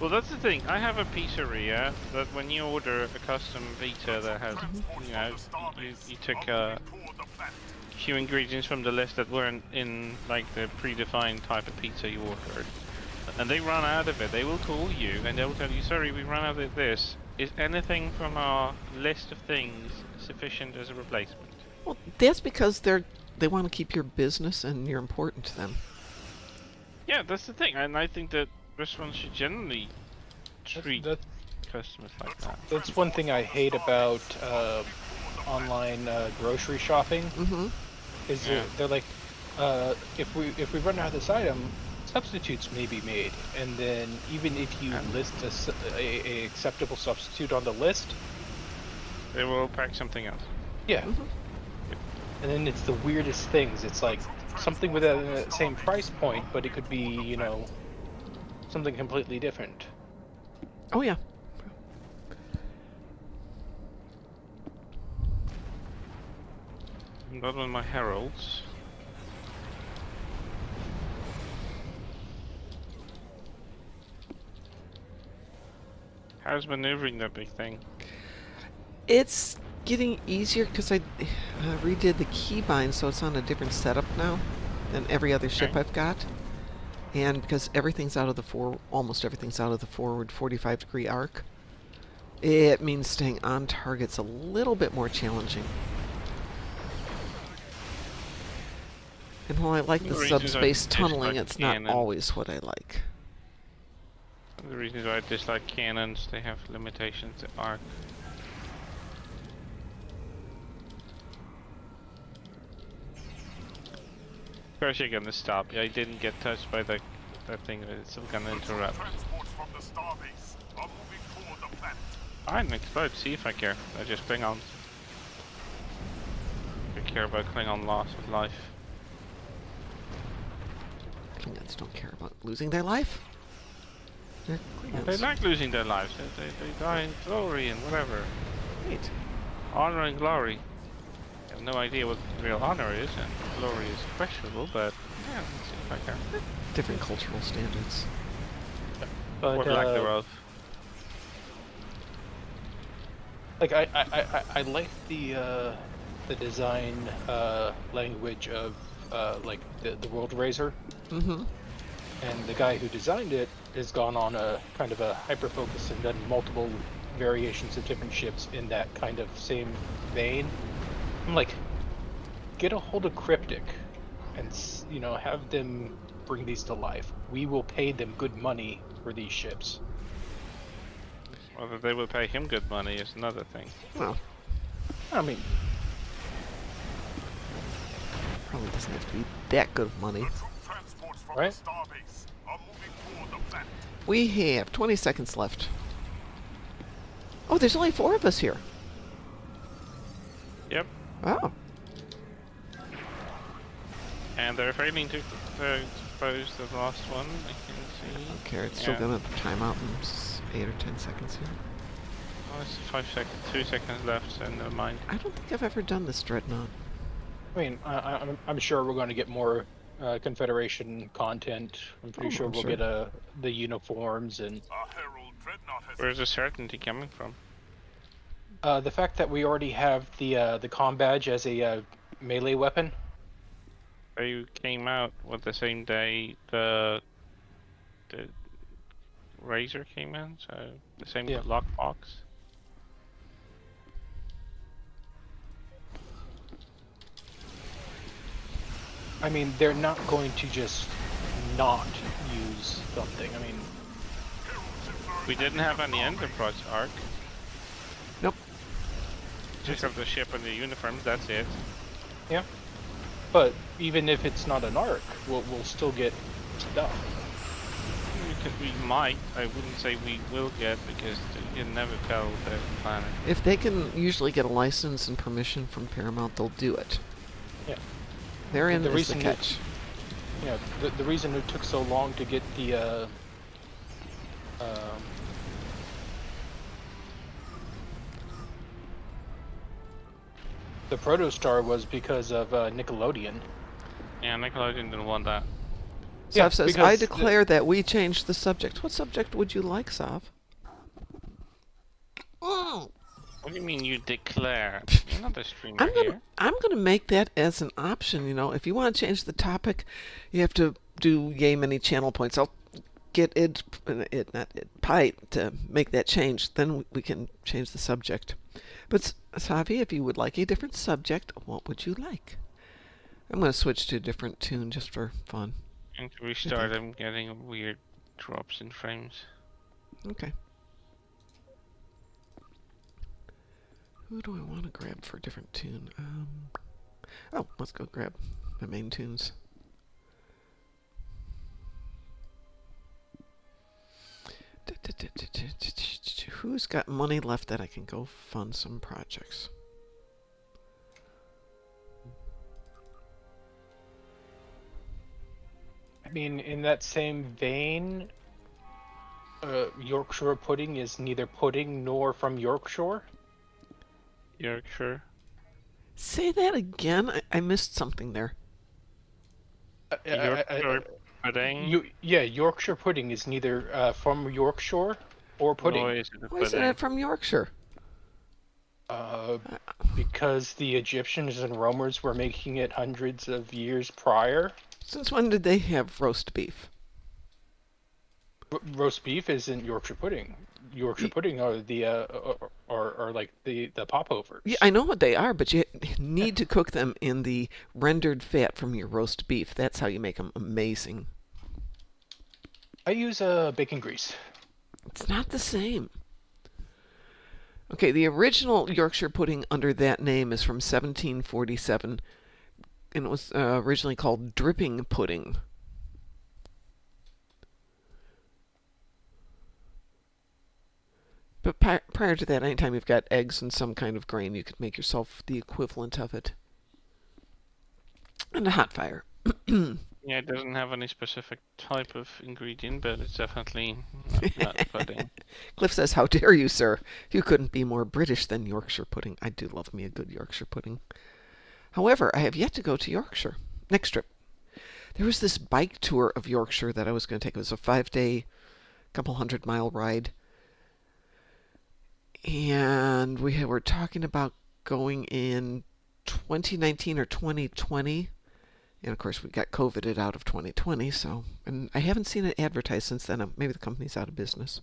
Well, that's the thing. I have a pizzeria that when you order a custom pizza that has, you took a few ingredients from the list that weren't in like the predefined type of pizza you ordered, and they run out of it. They will call you and they will tell you, sorry, we ran out of this. Is anything from our list of things sufficient as a replacement? Well, that's because they want to keep your business and you're important to them. Yeah, that's the thing, and I think that restaurants should generally treat customers like that. That's one thing I hate about online grocery shopping. Mm-hmm. Is they're like, if we run out of this item, substitutes may be made, and then even if you list a acceptable substitute on the list, they will pack something else. Yeah. Mm-hmm. And then it's the weirdest things. It's like something with the same price point, but it could be, something completely different. Oh, yeah. Not on my heralds. How's maneuvering that big thing? It's getting easier because I redid the keybind, so it's on a different setup now than every other ship I've got. And because everything's out of the almost everything's out of the forward 45-degree arc, it means staying on target's a little bit more challenging. And while I like the subspace tunneling, it's not always what I like. One of the reasons why I dislike cannons, they have limitations to arc. Of course you're gonna stop. I didn't get touched by that thing, but it's still gonna interrupt. Fine, explode, see if I care. I just Klingons. I care about Klingon loss of life. Klingons don't care about losing their life. They're Klingons. They like losing their lives. They die in glory and whatever. Right. Honor and glory. I have no idea what real honor is, and glory is questionable, but yeah, let's see if I can. Different cultural standards. But, or lack thereof. Like I like the design language of like the World Razor. Mm-hmm. And the guy who designed it has gone on a kind of a hyper focus and done multiple variations of different ships in that kind of same vein. I'm like, get a hold of Cryptic and have them bring these to life. We will pay them good money for these ships. Whether they will pay him good money is another thing. Well, I mean, probably doesn't have to be that good of money. Right? We have 20 seconds left. Oh, there's only 4 of us here. Yep. Oh. And they're failing to exposed the last one. I can see. Okay, it's still gonna time out in 8 or 10 seconds here. Oh, it's 5 seconds. 2 seconds left, so never mind. I don't think I've ever done this dreadnought. I mean, I'm sure we're going to get more Confederation content. I'm pretty sure I'm we'll sure. get the uniforms and Where's the certainty coming from? the fact that we already have the comm badge as a melee weapon. They came out with the same day the Razor came in, so the same Yeah. lockbox. I mean, they're not going to just not use something. I mean, We didn't have any Enterprise arc. Nope. Just have the ship and the uniforms. That's it. yeah. But even if it's not an arc, we'll still get stuff. We might. I wouldn't say we will get, because you can never tell the planet. If they can usually get a license and permission from Paramount, they'll do it. Yeah. Therein The is the reason catch. You know, the reason it took so long to get the Protostar was because of Nickelodeon. Yeah, Nickelodeon didn't want that. Yeah, Sav says, because I declare that we changed the subject. What subject would you like, Sav? What do you mean you declare? You're not the streamer I'm gonna make that as an option. You know, if you want to change the topic, you have to do yay many channel points. I'll get Pi to make that change. Then we can change the subject. But Savi, if you would like a different subject, what would you like? I'm gonna switch to a different tune just for fun. And to restart, I'm getting weird drops in frames. Okay. Who do I want to grab for a different tune? Oh, let's go grab my main tunes. Who's got money left that I can go fund some projects? I mean, in that same vein, Yorkshire pudding is neither pudding nor from Yorkshire. Yorkshire. Say that again. I missed something there. Yorkshire pudding. Yorkshire pudding is neither from Yorkshire or pudding. Nor is it a Why is pudding. it from Yorkshire? Because the Egyptians and Romans were making it hundreds of years prior. Since when did they have roast beef? Roast beef isn't Yorkshire pudding. Yorkshire pudding are the are like the popovers. Yeah, I know what they are, but you need to cook them in the rendered fat from your roast beef. That's how you make them amazing. I use bacon grease. It's not the same. Okay, the original Yorkshire pudding under that name is from 1747, and it was originally called dripping pudding. But prior to that, anytime you've got eggs and some kind of grain, you could make yourself the equivalent of it. And a hot fire. Yeah, it doesn't have any specific type of ingredient, but it's definitely not pudding. Cliff says, how dare you, sir? You couldn't be more British than Yorkshire pudding. I do love me a good Yorkshire pudding. However, I have yet to go to Yorkshire. Next trip. There was this bike tour of Yorkshire that I was going to take. It was a 5-day, couple 100-mile ride. And we were talking about going in 2019 or 2020. And of course, we got COVIDed out of 2020. And I haven't seen it advertised since then. Maybe the company's out of business.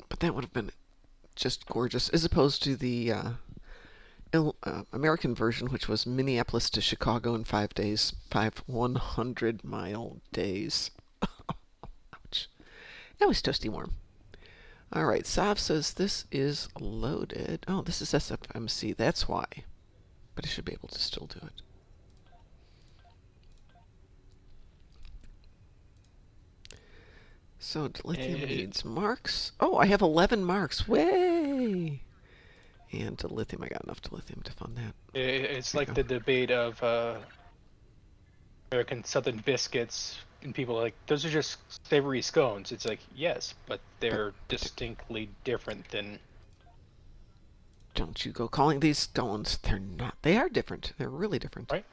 But that would have been just gorgeous, as opposed to the American version, which was Minneapolis to Chicago in 5 days, 5 100-mile days. Ouch. That was toasty warm. All right, Sav says this is loaded. Oh, this is SFMC, that's why. But I should be able to still do it. So, lithium needs marks. Oh, I have 11 marks. Way! And dilithium, I got enough dilithium to fund that. It's There you like go. the debate of American Southern biscuits, and people are like, those are just savory scones. It's like, yes, but they're distinctly different than. Don't you go calling these scones. They're not. They are different. They're really different. Right?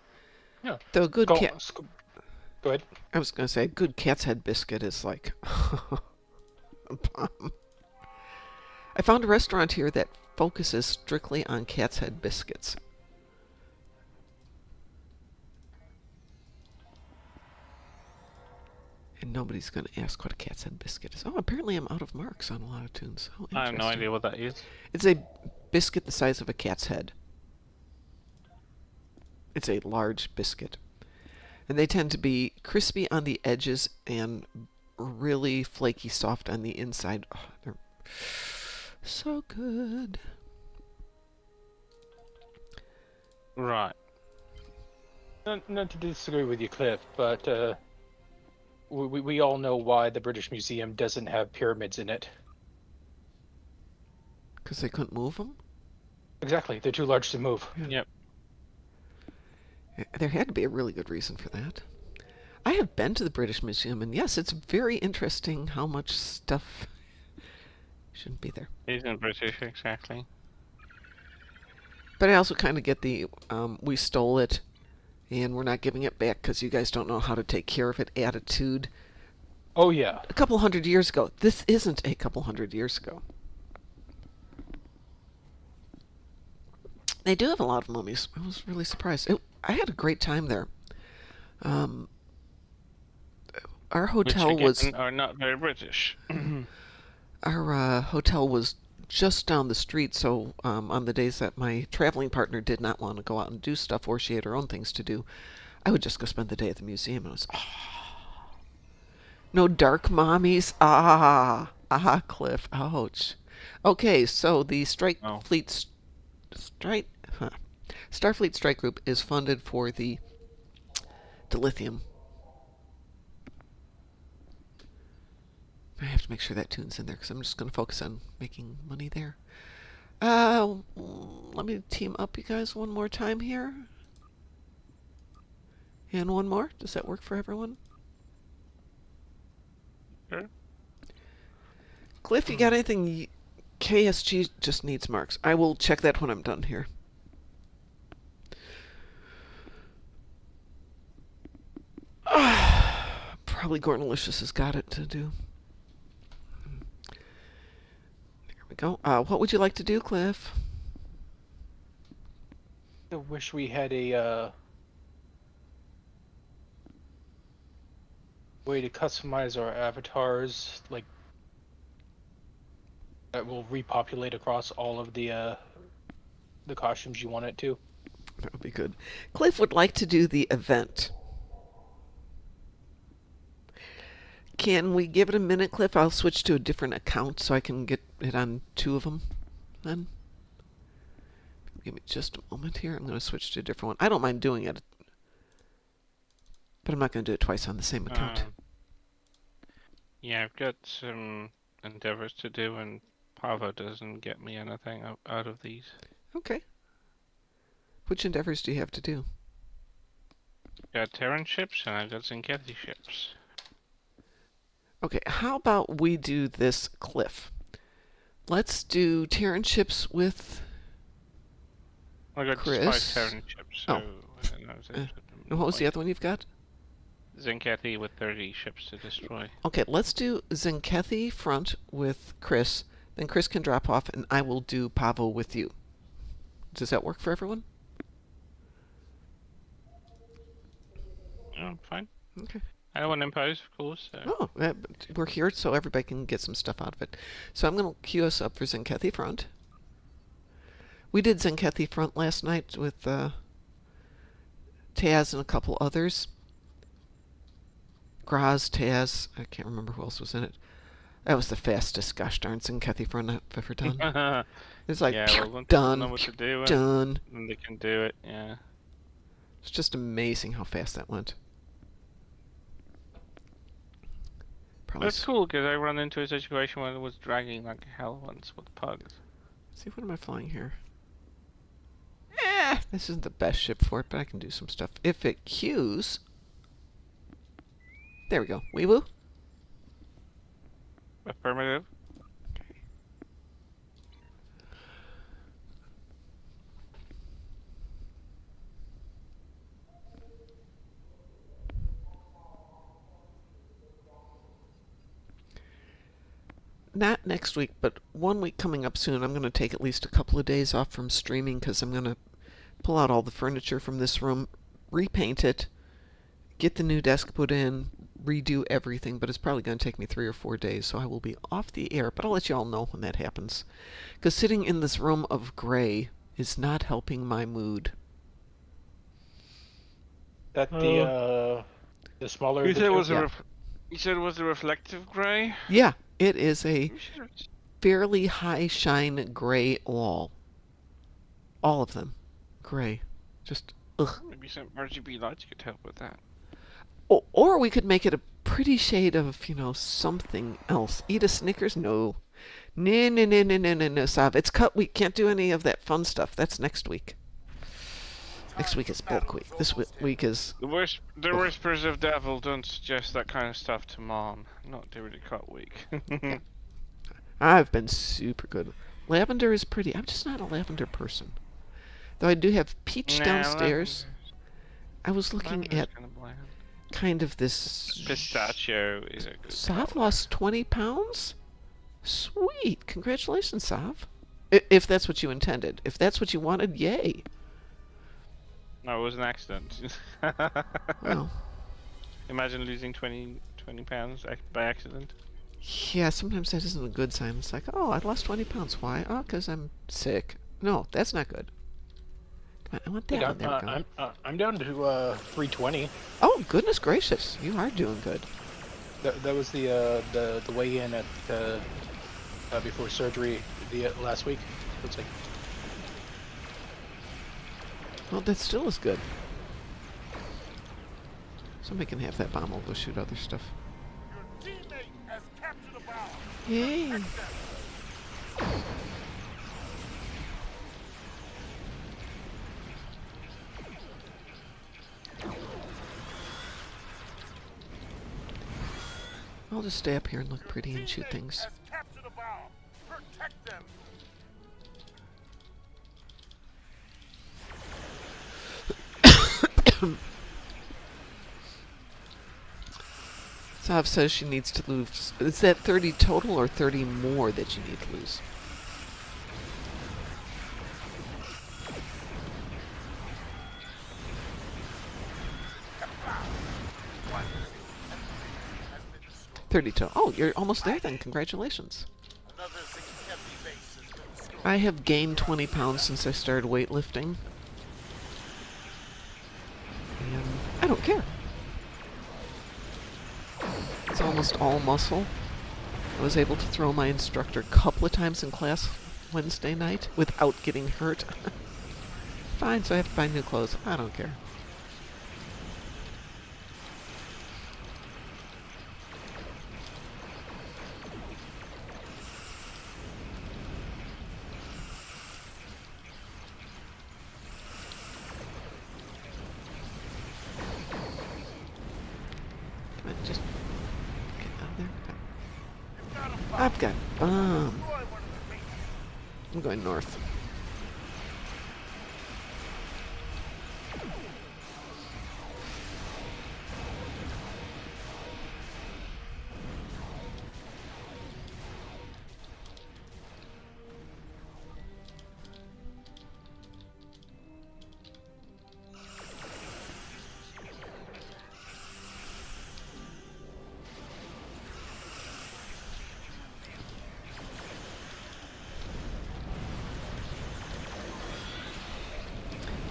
Yeah. Though a good cat. Go ahead. I was going to say, a good cat's head biscuit is like a bomb. I found a restaurant here that focuses strictly on cat's head biscuits. And nobody's going to ask what a cat's head biscuit is. Oh, apparently I'm out of marks on a lot of tunes. Oh, I have no interesting. idea what that is. It's a biscuit the size of a cat's head. It's a large biscuit. And they tend to be crispy on the edges and really flaky soft on the inside. Oh, they're so good. Right. Not to disagree with you, Cliff, but we all know why the British Museum doesn't have pyramids in it. Because they couldn't move them? Exactly, they're too large to move. Yep. There had to be a really good reason for that. I have been to the British Museum, and yes, it's very interesting how much stuff shouldn't be there. Isn't British, exactly. But I also kind of get the, we stole it, and we're not giving it back because you guys don't know how to take care of it attitude. Oh, yeah. A couple hundred years ago. This isn't a couple hundred years ago. They do have a lot of mummies. I was really surprised. I had a great time there. Our hotel Which was... are not very British. Our hotel was just down the street, so on the days that my traveling partner did not want to go out and do stuff, or she had her own things to do, I would just go spend the day at the museum. And it was, no dark mommies. Cliff. Ouch. Okay, so the Starfleet Strike Group is funded for the dilithium. I have to make sure that tune's in there because I'm just going to focus on making money there. Let me team up you guys one more time here. And one more. Does that work for everyone? Sure. Cliff, you got anything? KSG just needs marks. I will check that when I'm done here. Probably Gornalicious has got it to do. There we go. What would you like to do, Cliff? I wish we had a way to customize our avatars, like that will repopulate across all of the costumes you want it to. That would be good. Cliff would like to do the event. Can we give it a minute, Cliff? I'll switch to a different account so I can get it on two of them then. Give me just a moment here. I'm going to switch to a different one. I don't mind doing it, but I'm not going to do it twice on the same account. Yeah, I've got some endeavors to do, and Pava doesn't get me anything out of these. Okay. Which endeavors do you have to do? I've got Terran ships, and I've got Zinkethi ships. Okay, how about we do this, Cliff? Let's do Terran ships with I got Chris. 5 Terran ships, Oh. so that was it. And what was the other one you've got? Zinkethi with 30 ships to destroy. Okay, let's do Zinkethi front with Chris. Then Chris can drop off, and I will do Pavo with you. Does that work for everyone? Oh, fine. Okay. I don't want to impose, of course. So. Oh, we're here so everybody can get some stuff out of it. So I'm going to queue us up for Zinkethi front. We did Zinkethi front last night with Taz and a couple others. Graz, Taz, I can't remember who else was in it. That was the fastest gosh darn Zinkethi front I've ever done. It's like, yeah, well, once done, people know what to do, done. and they can do it, yeah. It's just amazing how fast that went. Probably That's cool, because I ran into a situation where it was dragging like hell once with pugs. See, what am I flying here? This isn't the best ship for it, but I can do some stuff. If it queues... There we go. Weeboo? Affirmative. Not next week, but 1 week coming up soon. I'm going to take at least a couple of days off from streaming because I'm going to pull out all the furniture from this room, repaint it, get the new desk put in, redo everything, but it's probably going to take me 3 or 4 days, so I will be off the air, but I'll let you all know when that happens. Because sitting in this room of gray is not helping my mood. That the smaller. You the said it was yeah. You said it was a reflective gray. Yeah, it is a You should- fairly high shine gray wall. All of them. Gray. Just, ugh. Maybe some RGB lights could help with that. Or we could make it a pretty shade of, something else. Eat a Snickers? No. No, Sav. It's cut week. Can't do any of that fun stuff. That's next week. Next week is bulk week. This week is... The Whispers of Devil don't suggest that kind of stuff to Mom. Not during the cut week. I've been super good. Lavender is pretty. I'm just not a lavender person. Though I do have peach downstairs. I was looking at kind of this... Pistachio is a good Sav color. lost 20 pounds? Sweet. Congratulations, Sav. If that's what you intended. If that's what you wanted, yay. No, it was an accident. Well, Imagine losing 20 pounds by accident. yeah, sometimes that isn't a good sign. It's like, oh, I lost 20 pounds. Why? Oh, because I'm sick. No, that's not good. Come on, I want that one. There we go. I'm down to 320. Oh, goodness gracious. You are doing good. That was the weigh-in at before surgery last week. It's like Well, that still is good. Somebody can have that bomb. I'll go shoot other stuff. Your teammate has captured a bomb. Yay. I'll just stay up here and look pretty and shoot things. Has captured a bomb. Protect them. Sav says she needs to lose. Is that 30 total or 30 more that you need to lose? One has been destroyed. 30 total. Oh, you're almost there then. Congratulations. Another Zinkevi base has been destroyed. I have gained 20 pounds since I started weightlifting. And I don't care. It's almost all muscle. I was able to throw my instructor a couple of times in class Wednesday night without getting hurt. Fine, so I have to buy new clothes. I don't care. Come on, just get out of there. You've got a bomb. I've got bomb. Destroy one of the bases. I'm going north.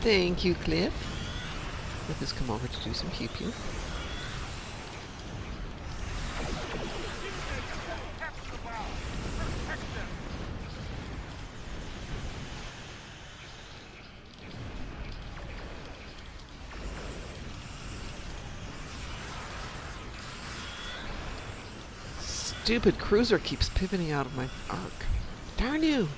Thank you, Cliff. Cliff has come over to do some pew pew. Capture the bomb. Protect them. Stupid cruiser keeps pivoting out of my arc. Darn you!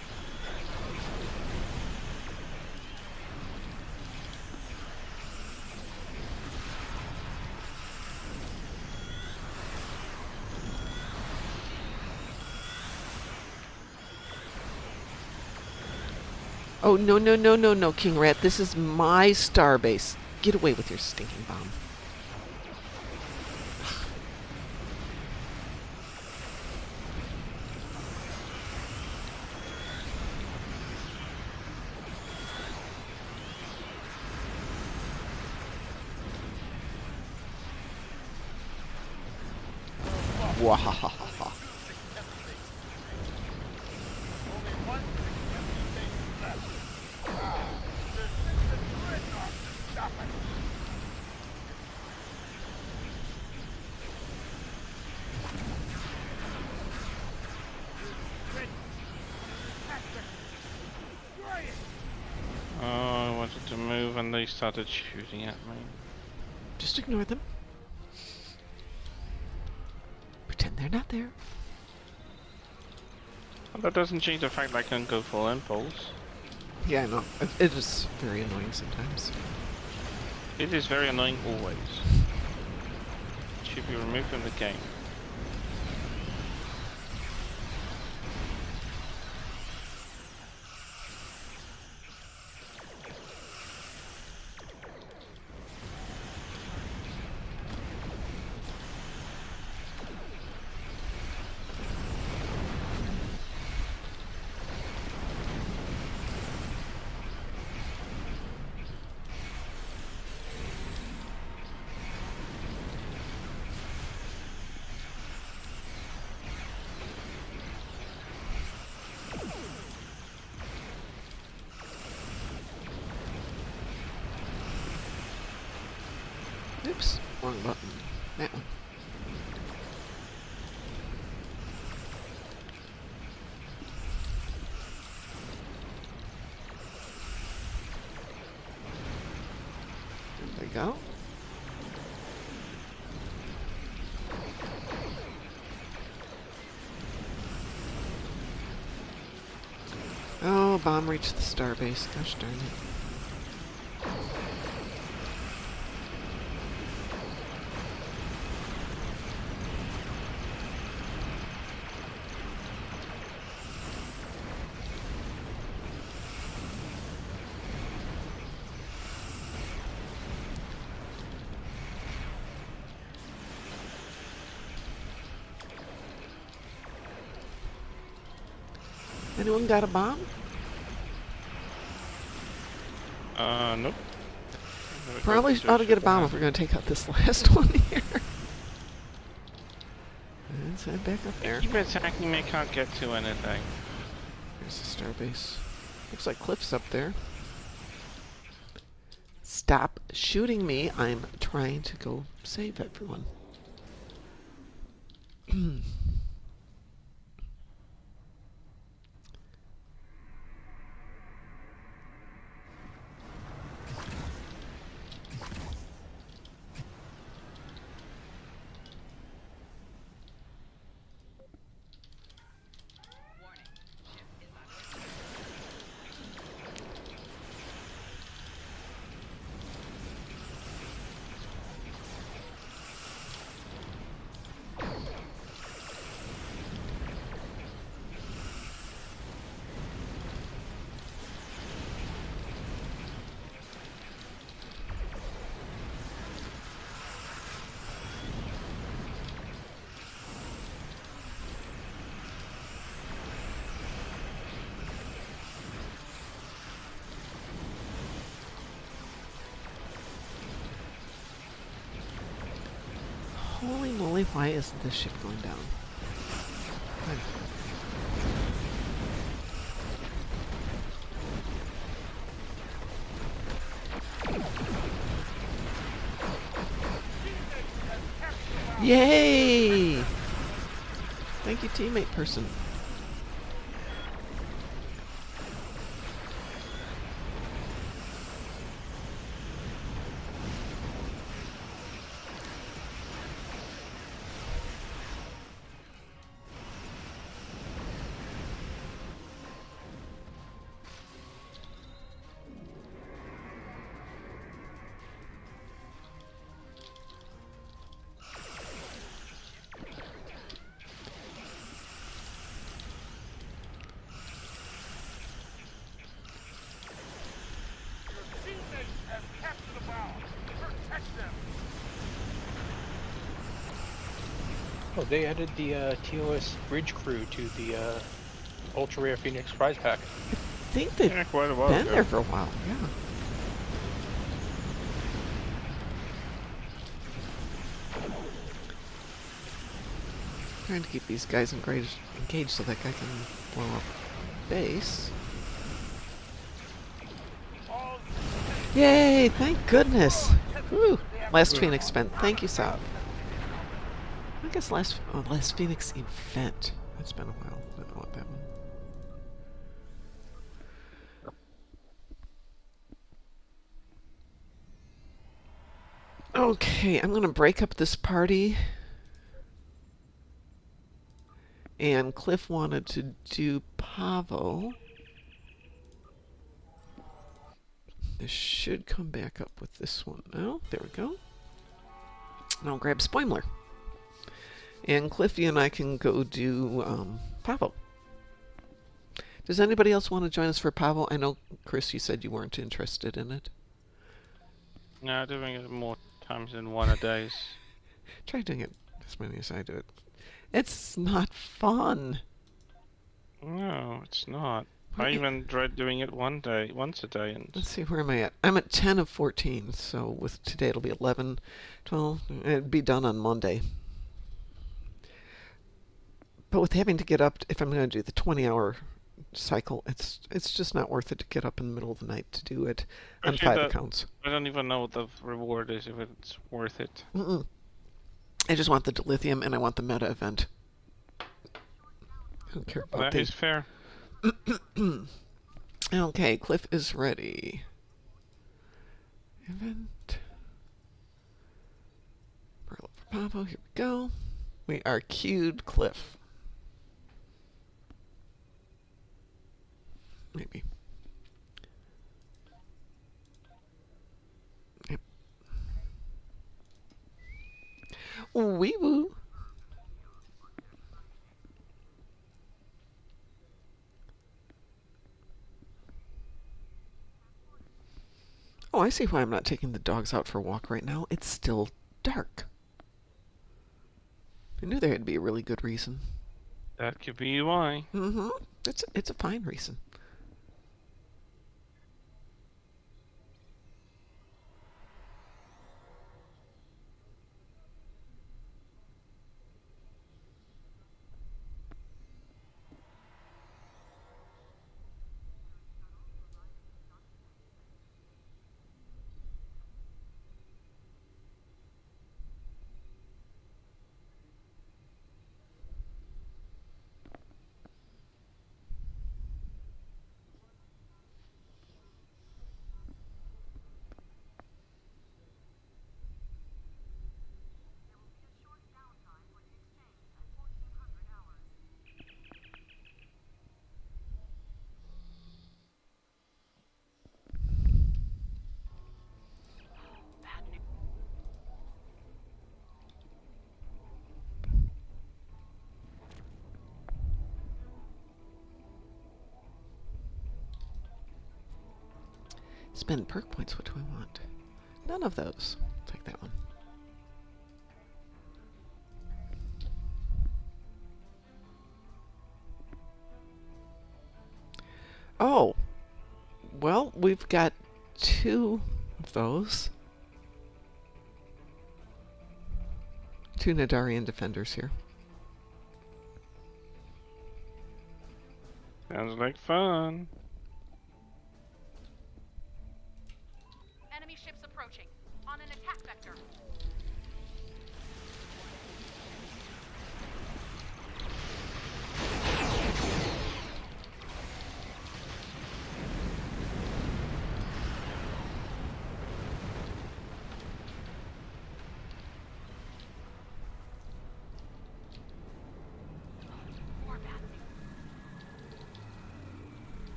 Oh, no, no, no, no, no, King Rat. This is my starbase. Get away with your stinking bomb. Wahahaha. Only one enemy base left. The system dreadnought to stop it. Ready. Attack them. Destroy it. Oh, I wanted to move and they started shooting at me. Just ignore them. Pretend they're not there. Well, that doesn't change the fact that I can go full impulse. Yeah, I know. It is very annoying sometimes. It is very annoying always. It should be removed from the game. Oops, wrong button. That one. There we go. Oh, bomb reached the starbase. Gosh darn it. Anyone got a bomb? Nope. Probably ought to get a bomb if we're going to take out this last one here. Let's head back up there. Keep attacking me, can't get to anything. There's the starbase. Looks like Cliff's up there. Stop shooting me. I'm trying to go save everyone. Holy moly, why isn't this ship going down? Fine. Yay! Thank you, teammate person. Oh, they added the TOS bridge crew to the Ultra Rare Phoenix prize pack. I think they've Yeah, quite a while been ago. there for a while. Yeah. Trying to keep these guys engaged so that guy can blow up base. All Yay! Thank goodness. Whew. Last Phoenix event. Thank you, Sav. I guess last Phoenix event. It's been a while. I don't know what that one. Okay, I'm gonna break up this party. And Cliff wanted to do Pavo. This should come back up with this one now. There we go. And I'll grab Spoimler. And Cliff, you and I can go do Pavo. Does anybody else want to join us for Pavo? I know, Chris, you said you weren't interested in it. No, doing it more times than one a day. Try doing it as many as I do it. It's not fun. No, it's not. What I i- even tried doing it once a day, and Let's see, where am I at? I'm at 10 of 14, so with today it'll be 11, 12. It'd be done on Monday. But with having to get up, if I'm going to do the 20-hour cycle, it's just not worth it to get up in the middle of the night to do it on Actually, 5 that- accounts. I don't even know what the reward is, if it's worth it. Mm-mm. I just want the dilithium and I want the meta event. I don't care about That is fair. Okay, Cliff is ready. Event. Pearl for Pavo, here we go. We are queued Cliff. Maybe. Yep. Wee woo. Oh, I see why I'm not taking the dogs out for a walk right now. It's still dark. I knew there had to be a really good reason. That could be why. Mm-hmm. It's a fine reason. Spend perk points. What do I want? None of those. Take that one. Oh. Well, we've got 2 of those. 2 Nadarian defenders here. Sounds like fun. Enemy ships approaching. On an attack vector. More bad news.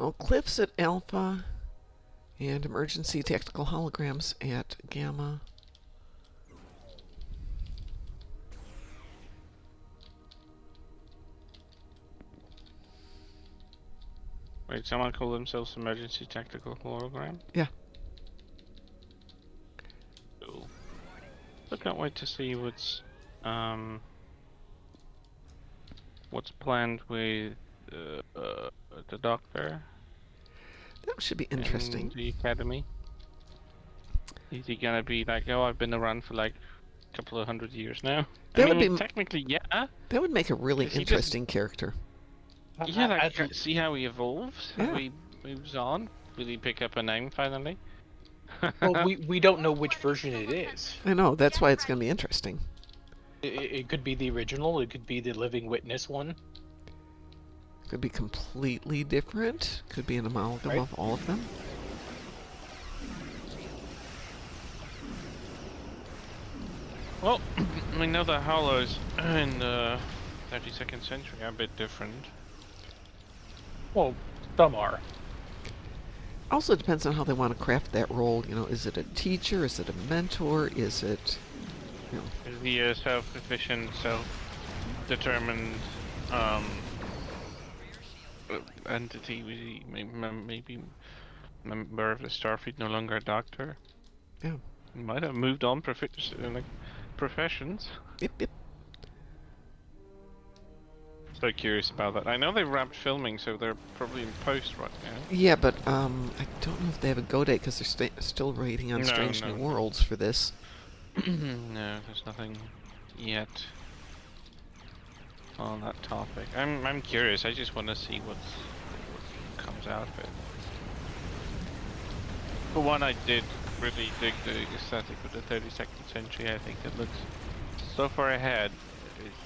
Oh, cliffs at Alpha and emergency tactical holograms at Gamma. Wait, someone call themselves emergency tactical hologram? Yeah. Cool. I can't wait to see what's planned with the doctor That should be in interesting. the academy. Is he gonna be like, oh, I've been around for like a couple of 100 years now? That I would mean, be technically, yeah. that would make a really 'Cause he interesting character. Yeah, I- like see how he evolves, Yeah. how he moves on. Will he pick up a name finally? well, we don't know which version it is. I know, that's why it's going to be interesting. It could be the original. It could be the Living Witness one. Could be completely different. Could be an amalgam Right. of all of them. Well, we know the Hollows in the 32nd century are a bit different. Well, some are. Also depends on how they want to craft that role. You know, is it a teacher? Is it a mentor? Is it, you know, Is he a self-sufficient, self-determined entity? Was he maybe member of the Starfleet, no longer a doctor? yeah. He might have moved on professions. Yep. So curious about that. I know they wrapped filming, so they're probably in post right now. Yeah, but I don't know if they have a go date because they're still waiting on No, Strange no. New Worlds for this. No, there's nothing yet on that topic. I'm curious. I just want to see what comes out of it. For one, I did really dig the aesthetic of the 32nd century. I think it looks so far ahead. It's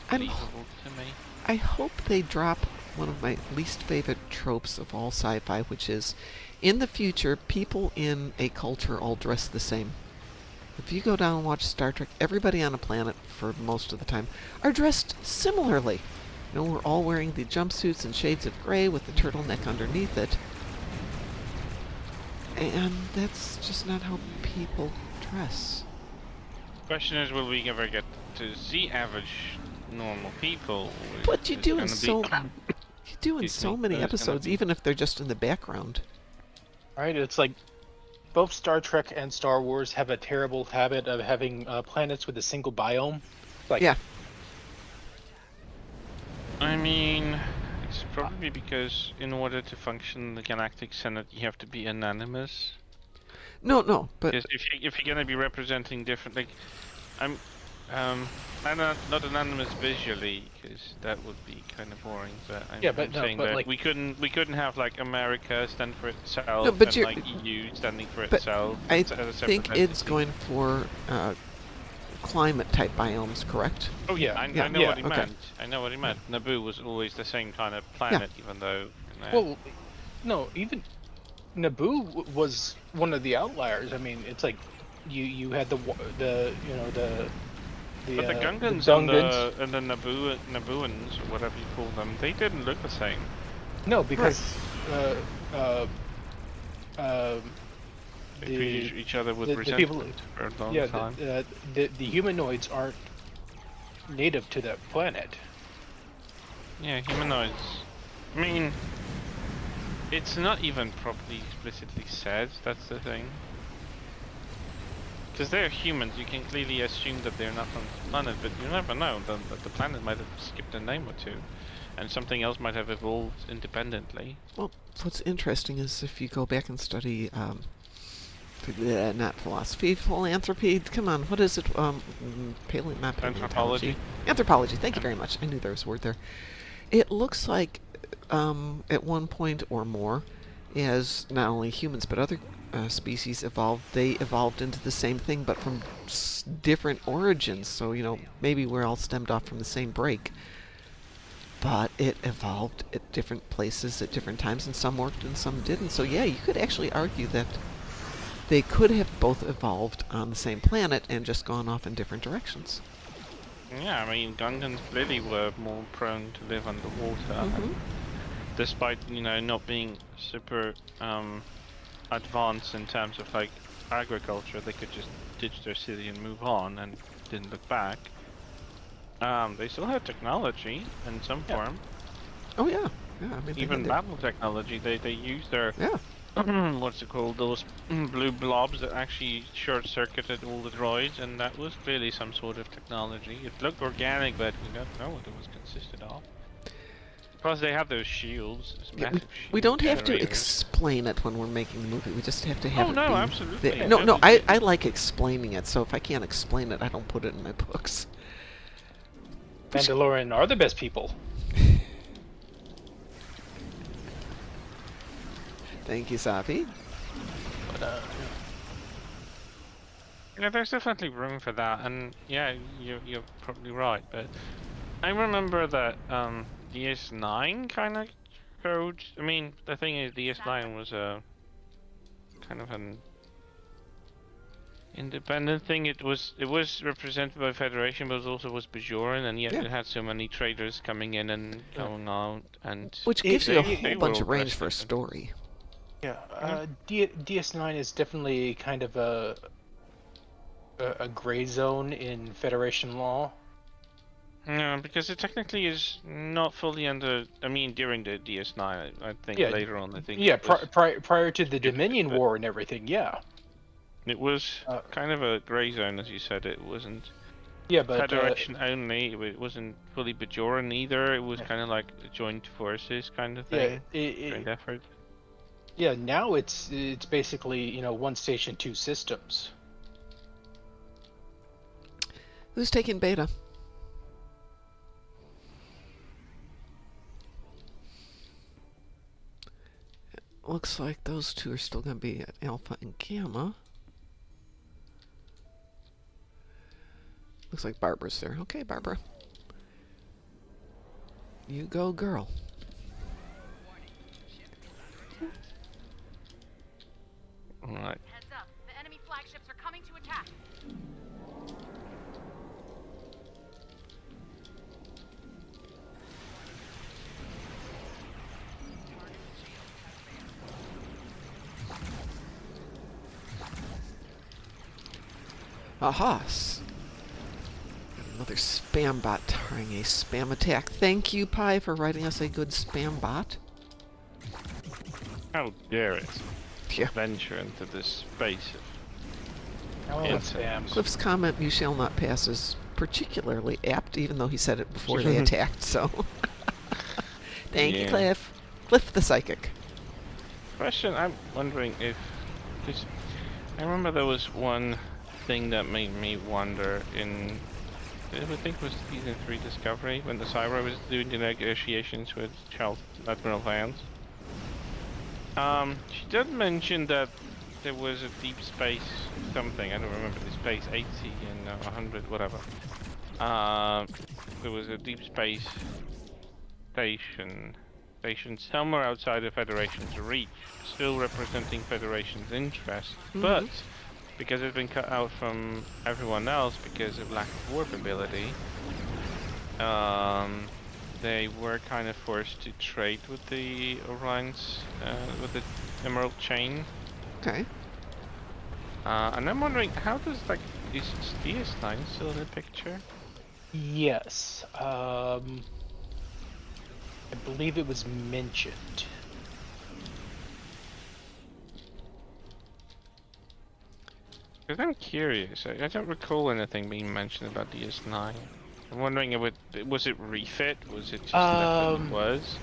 I'm believable to me. I hope they drop one of my least favorite tropes of all sci-fi, which is, in the future, people in a culture all dress the same. If you go down and watch Star Trek, everybody on a planet, for most of the time, are dressed similarly. You know, we're all wearing the jumpsuits and shades of gray with the turtleneck underneath it. And that's just not how people dress. Question is, will we ever get to see average, normal people? Or But you is it do in gonna so be- you do in Excuse so me, many there's gonna episodes, be- even if they're just in the background. Right? It's like both Star Trek and Star Wars have a terrible habit of having planets with a single biome. Like, Yeah. I mean, it's probably because in order to function in the Galactic Senate, you have to be unanimous. No, but Because if you're gonna be representing different, like, I'm not anonymous visually, because that would be kind of boring. But Yeah, but I'm no, saying but that like- we couldn't have like America stand for itself No, but and you're- like EU standing for but itself. I as a separate think it's entity. going for climate type biomes, correct? Oh yeah, I Yeah, know yeah, what he okay. meant. I know what he meant. Naboo was always the same kind of planet, even though. well, no, even Naboo was one of the outliers. I mean, it's like you had the you know the But the Gungans Gungans. and the Nabooans, or whatever you call them, they didn't look the same. No, because They the- treated each other with the people- resentment for a long yeah, time. the humanoids aren't native to that planet. Yeah, humanoids. I mean, it's not even properly explicitly said, that's the thing. Because they're humans, you can clearly assume that they're not on the planet, but you never know. The planet might have skipped a name or two, and something else might have evolved independently. Well, what's interesting is if you go back and study, not philosophy, philanthropy. Come on, what is it? Not paleontology. Anthropology. Anthropology. Thank you very much. I knew there was a word there. It looks like, at one point or more, as not only humans but other species evolved, they evolved into the same thing, but from different origins. So, you know, maybe we're all stemmed off from the same break. But it evolved at different places at different times, and some worked and some didn't. So yeah, you could actually argue that they could have both evolved on the same planet and just gone off in different directions. Yeah, I mean, Gungans clearly were more prone to live underwater. Mhm. despite not being super advanced in terms of like agriculture, they could just ditch their city and move on and didn't look back. They still had technology in some Yeah. form, Oh yeah, yeah. I mean, they even had their, battle technology. They used their yeah. what's it called? Those blue blobs that actually short-circuited all the droids, and that was clearly some sort of technology. It looked organic, but we don't know what it was consisted of. Plus, they have those shields, those Yeah, massive we shield don't have to generators. explain it when we're making the movie. We just have to have Oh it no, be absolutely. there. No, no, It- I like explaining it. So if I can't explain it, I don't put it in my books. Mandalorian are the best people. Thank you, Safi. But Yeah, there's definitely room for that, and yeah, you're probably right. But I remember that DS9 kind of showed. I mean, the thing is, DS9 was a kind of an independent thing. It was represented by Federation, but it also was Bajoran, and yet Yeah. it had so many traders coming in and going out, and Which It- gives you a it- whole they were bunch all of range dressed for a different. story. yeah, DS9 is definitely kind of a gray zone in Federation law. Yeah, because it technically is not fully under. I mean, during the DS9, I think Yeah, later on, I think yeah. it was. Prior to the Dominion But War and everything, yeah. it was Uh, kind of a grey zone, as you said. It wasn't yeah, but Federation only. It wasn't fully Bajoran either. It was yeah, kind of like a joint forces kind of yeah, thing, joint effort. yeah. Now it's basically one station, two systems. Who's taking beta? Looks like those two are still going to be at Alpha and Gamma. Looks like Barbara's there. Okay, Barbara. You go, girl. All right. Heads up. The enemy flagships are coming to attack. Aha! Another spam bot trying a spam attack. Thank you, Pi, for writing us a good spam bot. How dare it Yeah. venture into this space of Oh, insects. Cliff's comment, "You shall not pass," is particularly apt, even though he said it before they attacked, so. Thank you, Yeah. Cliff. Cliff the Psychic. Question, I'm wondering if... Cause I remember there was one thing that made me wonder in... I would think it was Season 3 Discovery, when the Cyber was doing the negotiations with Charles Admiral Vance. She did mention that there was a deep space something, I don't remember, the space 80 and 100, whatever. There was a deep space station somewhere outside the Federation's reach, still representing Federation's interests, but because it's been cut out from everyone else because of lack of warp ability, they were kind of forced to trade with the Orion's, with the Emerald Chain. Okay. And I'm wondering, how does, like, is DS9 still in the picture? Yes. I believe it was mentioned. Because I'm curious, I don't recall anything being mentioned about DS9. I'm wondering, was it refit? Was it just left as it was?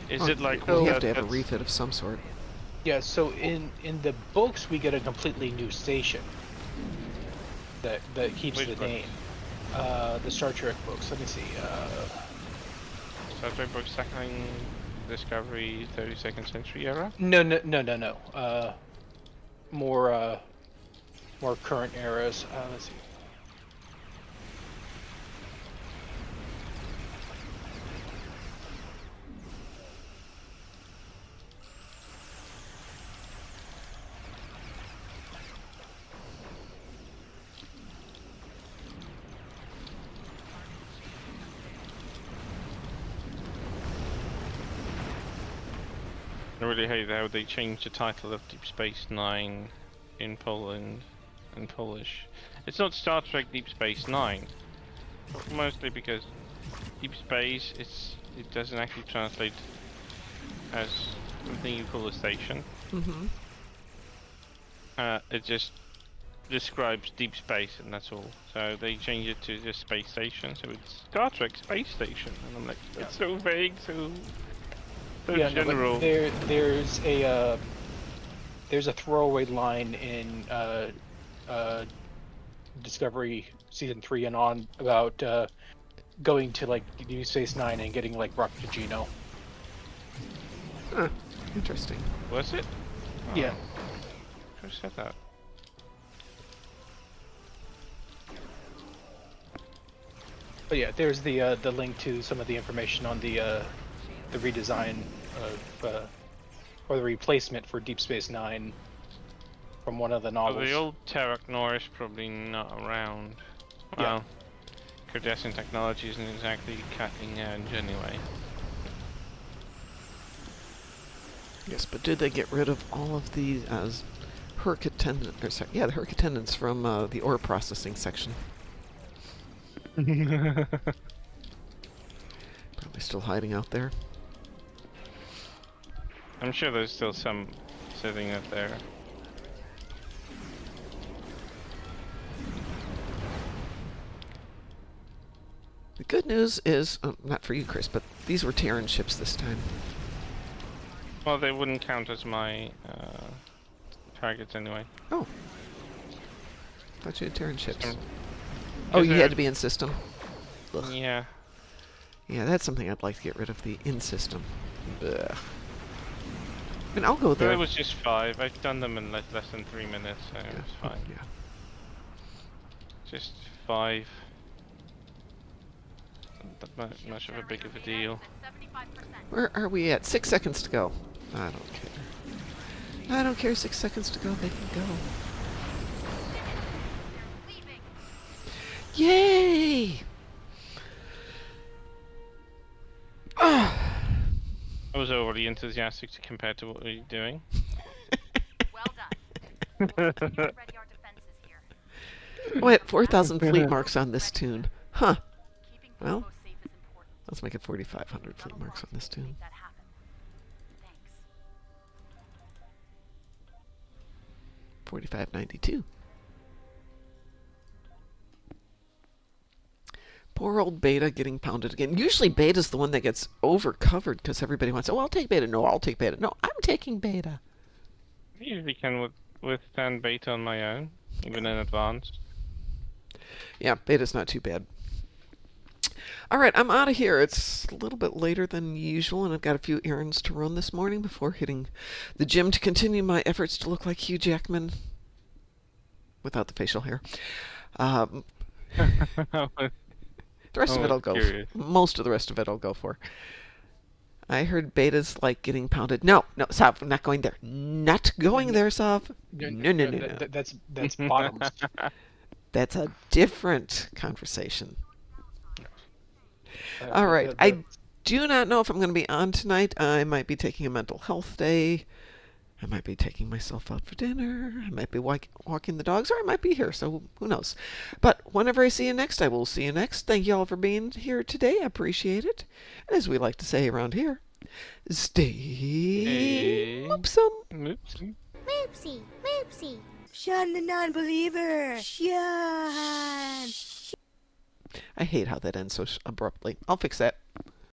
Is it like... You well, have to have a that's- refit of some sort. Yeah. So in the books, we get a completely new station. That keeps Which the books? name. The Star Trek books. Let me see. Star Trek books tackling Discovery 32nd century era? No. More current eras. Let's see. really hate how they changed the title of Deep Space Nine in Poland, in Polish. It's not Star Trek Deep Space Nine, mostly because Deep Space it doesn't actually translate as something you call a station. Mm-hmm. It just describes deep space and that's all. So they changed it to just space station. So it's Star Trek Space Station, and I'm like, that's so vague, so Yeah, no, general. but there's a throwaway line in Discovery season 3 and on about going to like Deep Space Nine and getting like Rocket Gino. Huh. Interesting. Was it? Yeah. Who said that? But yeah, there's the link to some of the information on the redesign of or the replacement for Deep Space Nine from one of the Well, novels. the old Terok Nor is probably not around. Well, Cardassian technology isn't exactly cutting edge anyway. Yes, but did they get rid of all of the Herc attendant? Or sorry, yeah, the Herc attendants from the ore processing section? Probably still hiding out there. I'm sure there's still some sitting up there. The good news is, not for you, Chris, but these were Terran ships this time. Well, they wouldn't count as my targets anyway. Oh. Thought you had Terran ships. Um, Oh, you they're- had to be in system. Ugh. Yeah. Yeah, that's something I'd like to get rid of, the in system. Ugh. I mean, I'll go But there. it was just 5. I've done them in like less than 3 minutes, so Yeah. it's fine. Yeah. Just 5. Not much of a big of a deal. At 75%. Where are we at? 6 seconds to go. I don't care. I don't care. 6 seconds to go. They can go. They're leaving. Yay! Ah. I was overly enthusiastic compared to what we were doing. Well done. We'll continue to ready our defenses here. Wait, 4,000 fleet marks on this tune. Huh. Keeping Well, Provo safe is important. let's make it 4,500 fleet marks on this tune. Make that happen. Thanks. 4592. Poor old Beta getting pounded again. Usually Beta's the one that gets overcovered because everybody wants, oh, I'll take Beta. No, I'll take Beta. No, I'm taking Beta. I usually can withstand beta on my own, even in advance. Yeah, Beta's not too bad. All right, I'm out of here. It's a little bit later than usual, and I've got a few errands to run this morning before hitting the gym to continue my efforts to look like Hugh Jackman without the facial hair. The rest of it I'll go for. Most of the rest of it I'll go for. I heard Beta's like getting pounded. No, Sav, I'm not going there. Not going there, Sav. No. That's bottoms. That's a different conversation. All right. I do not know if I'm going to be on tonight. I might be taking a mental health day. I might be taking myself out for dinner. I might be walking the dogs, or I might be here, so who knows. But whenever I see you next, I will see you next. Thank you all for being here today. I appreciate it. And as we like to say around here, stay moopsome. Moopsy. Moopsy, Moopsy. Shun the non-believer. Shun. I hate how that ends so abruptly. I'll fix that.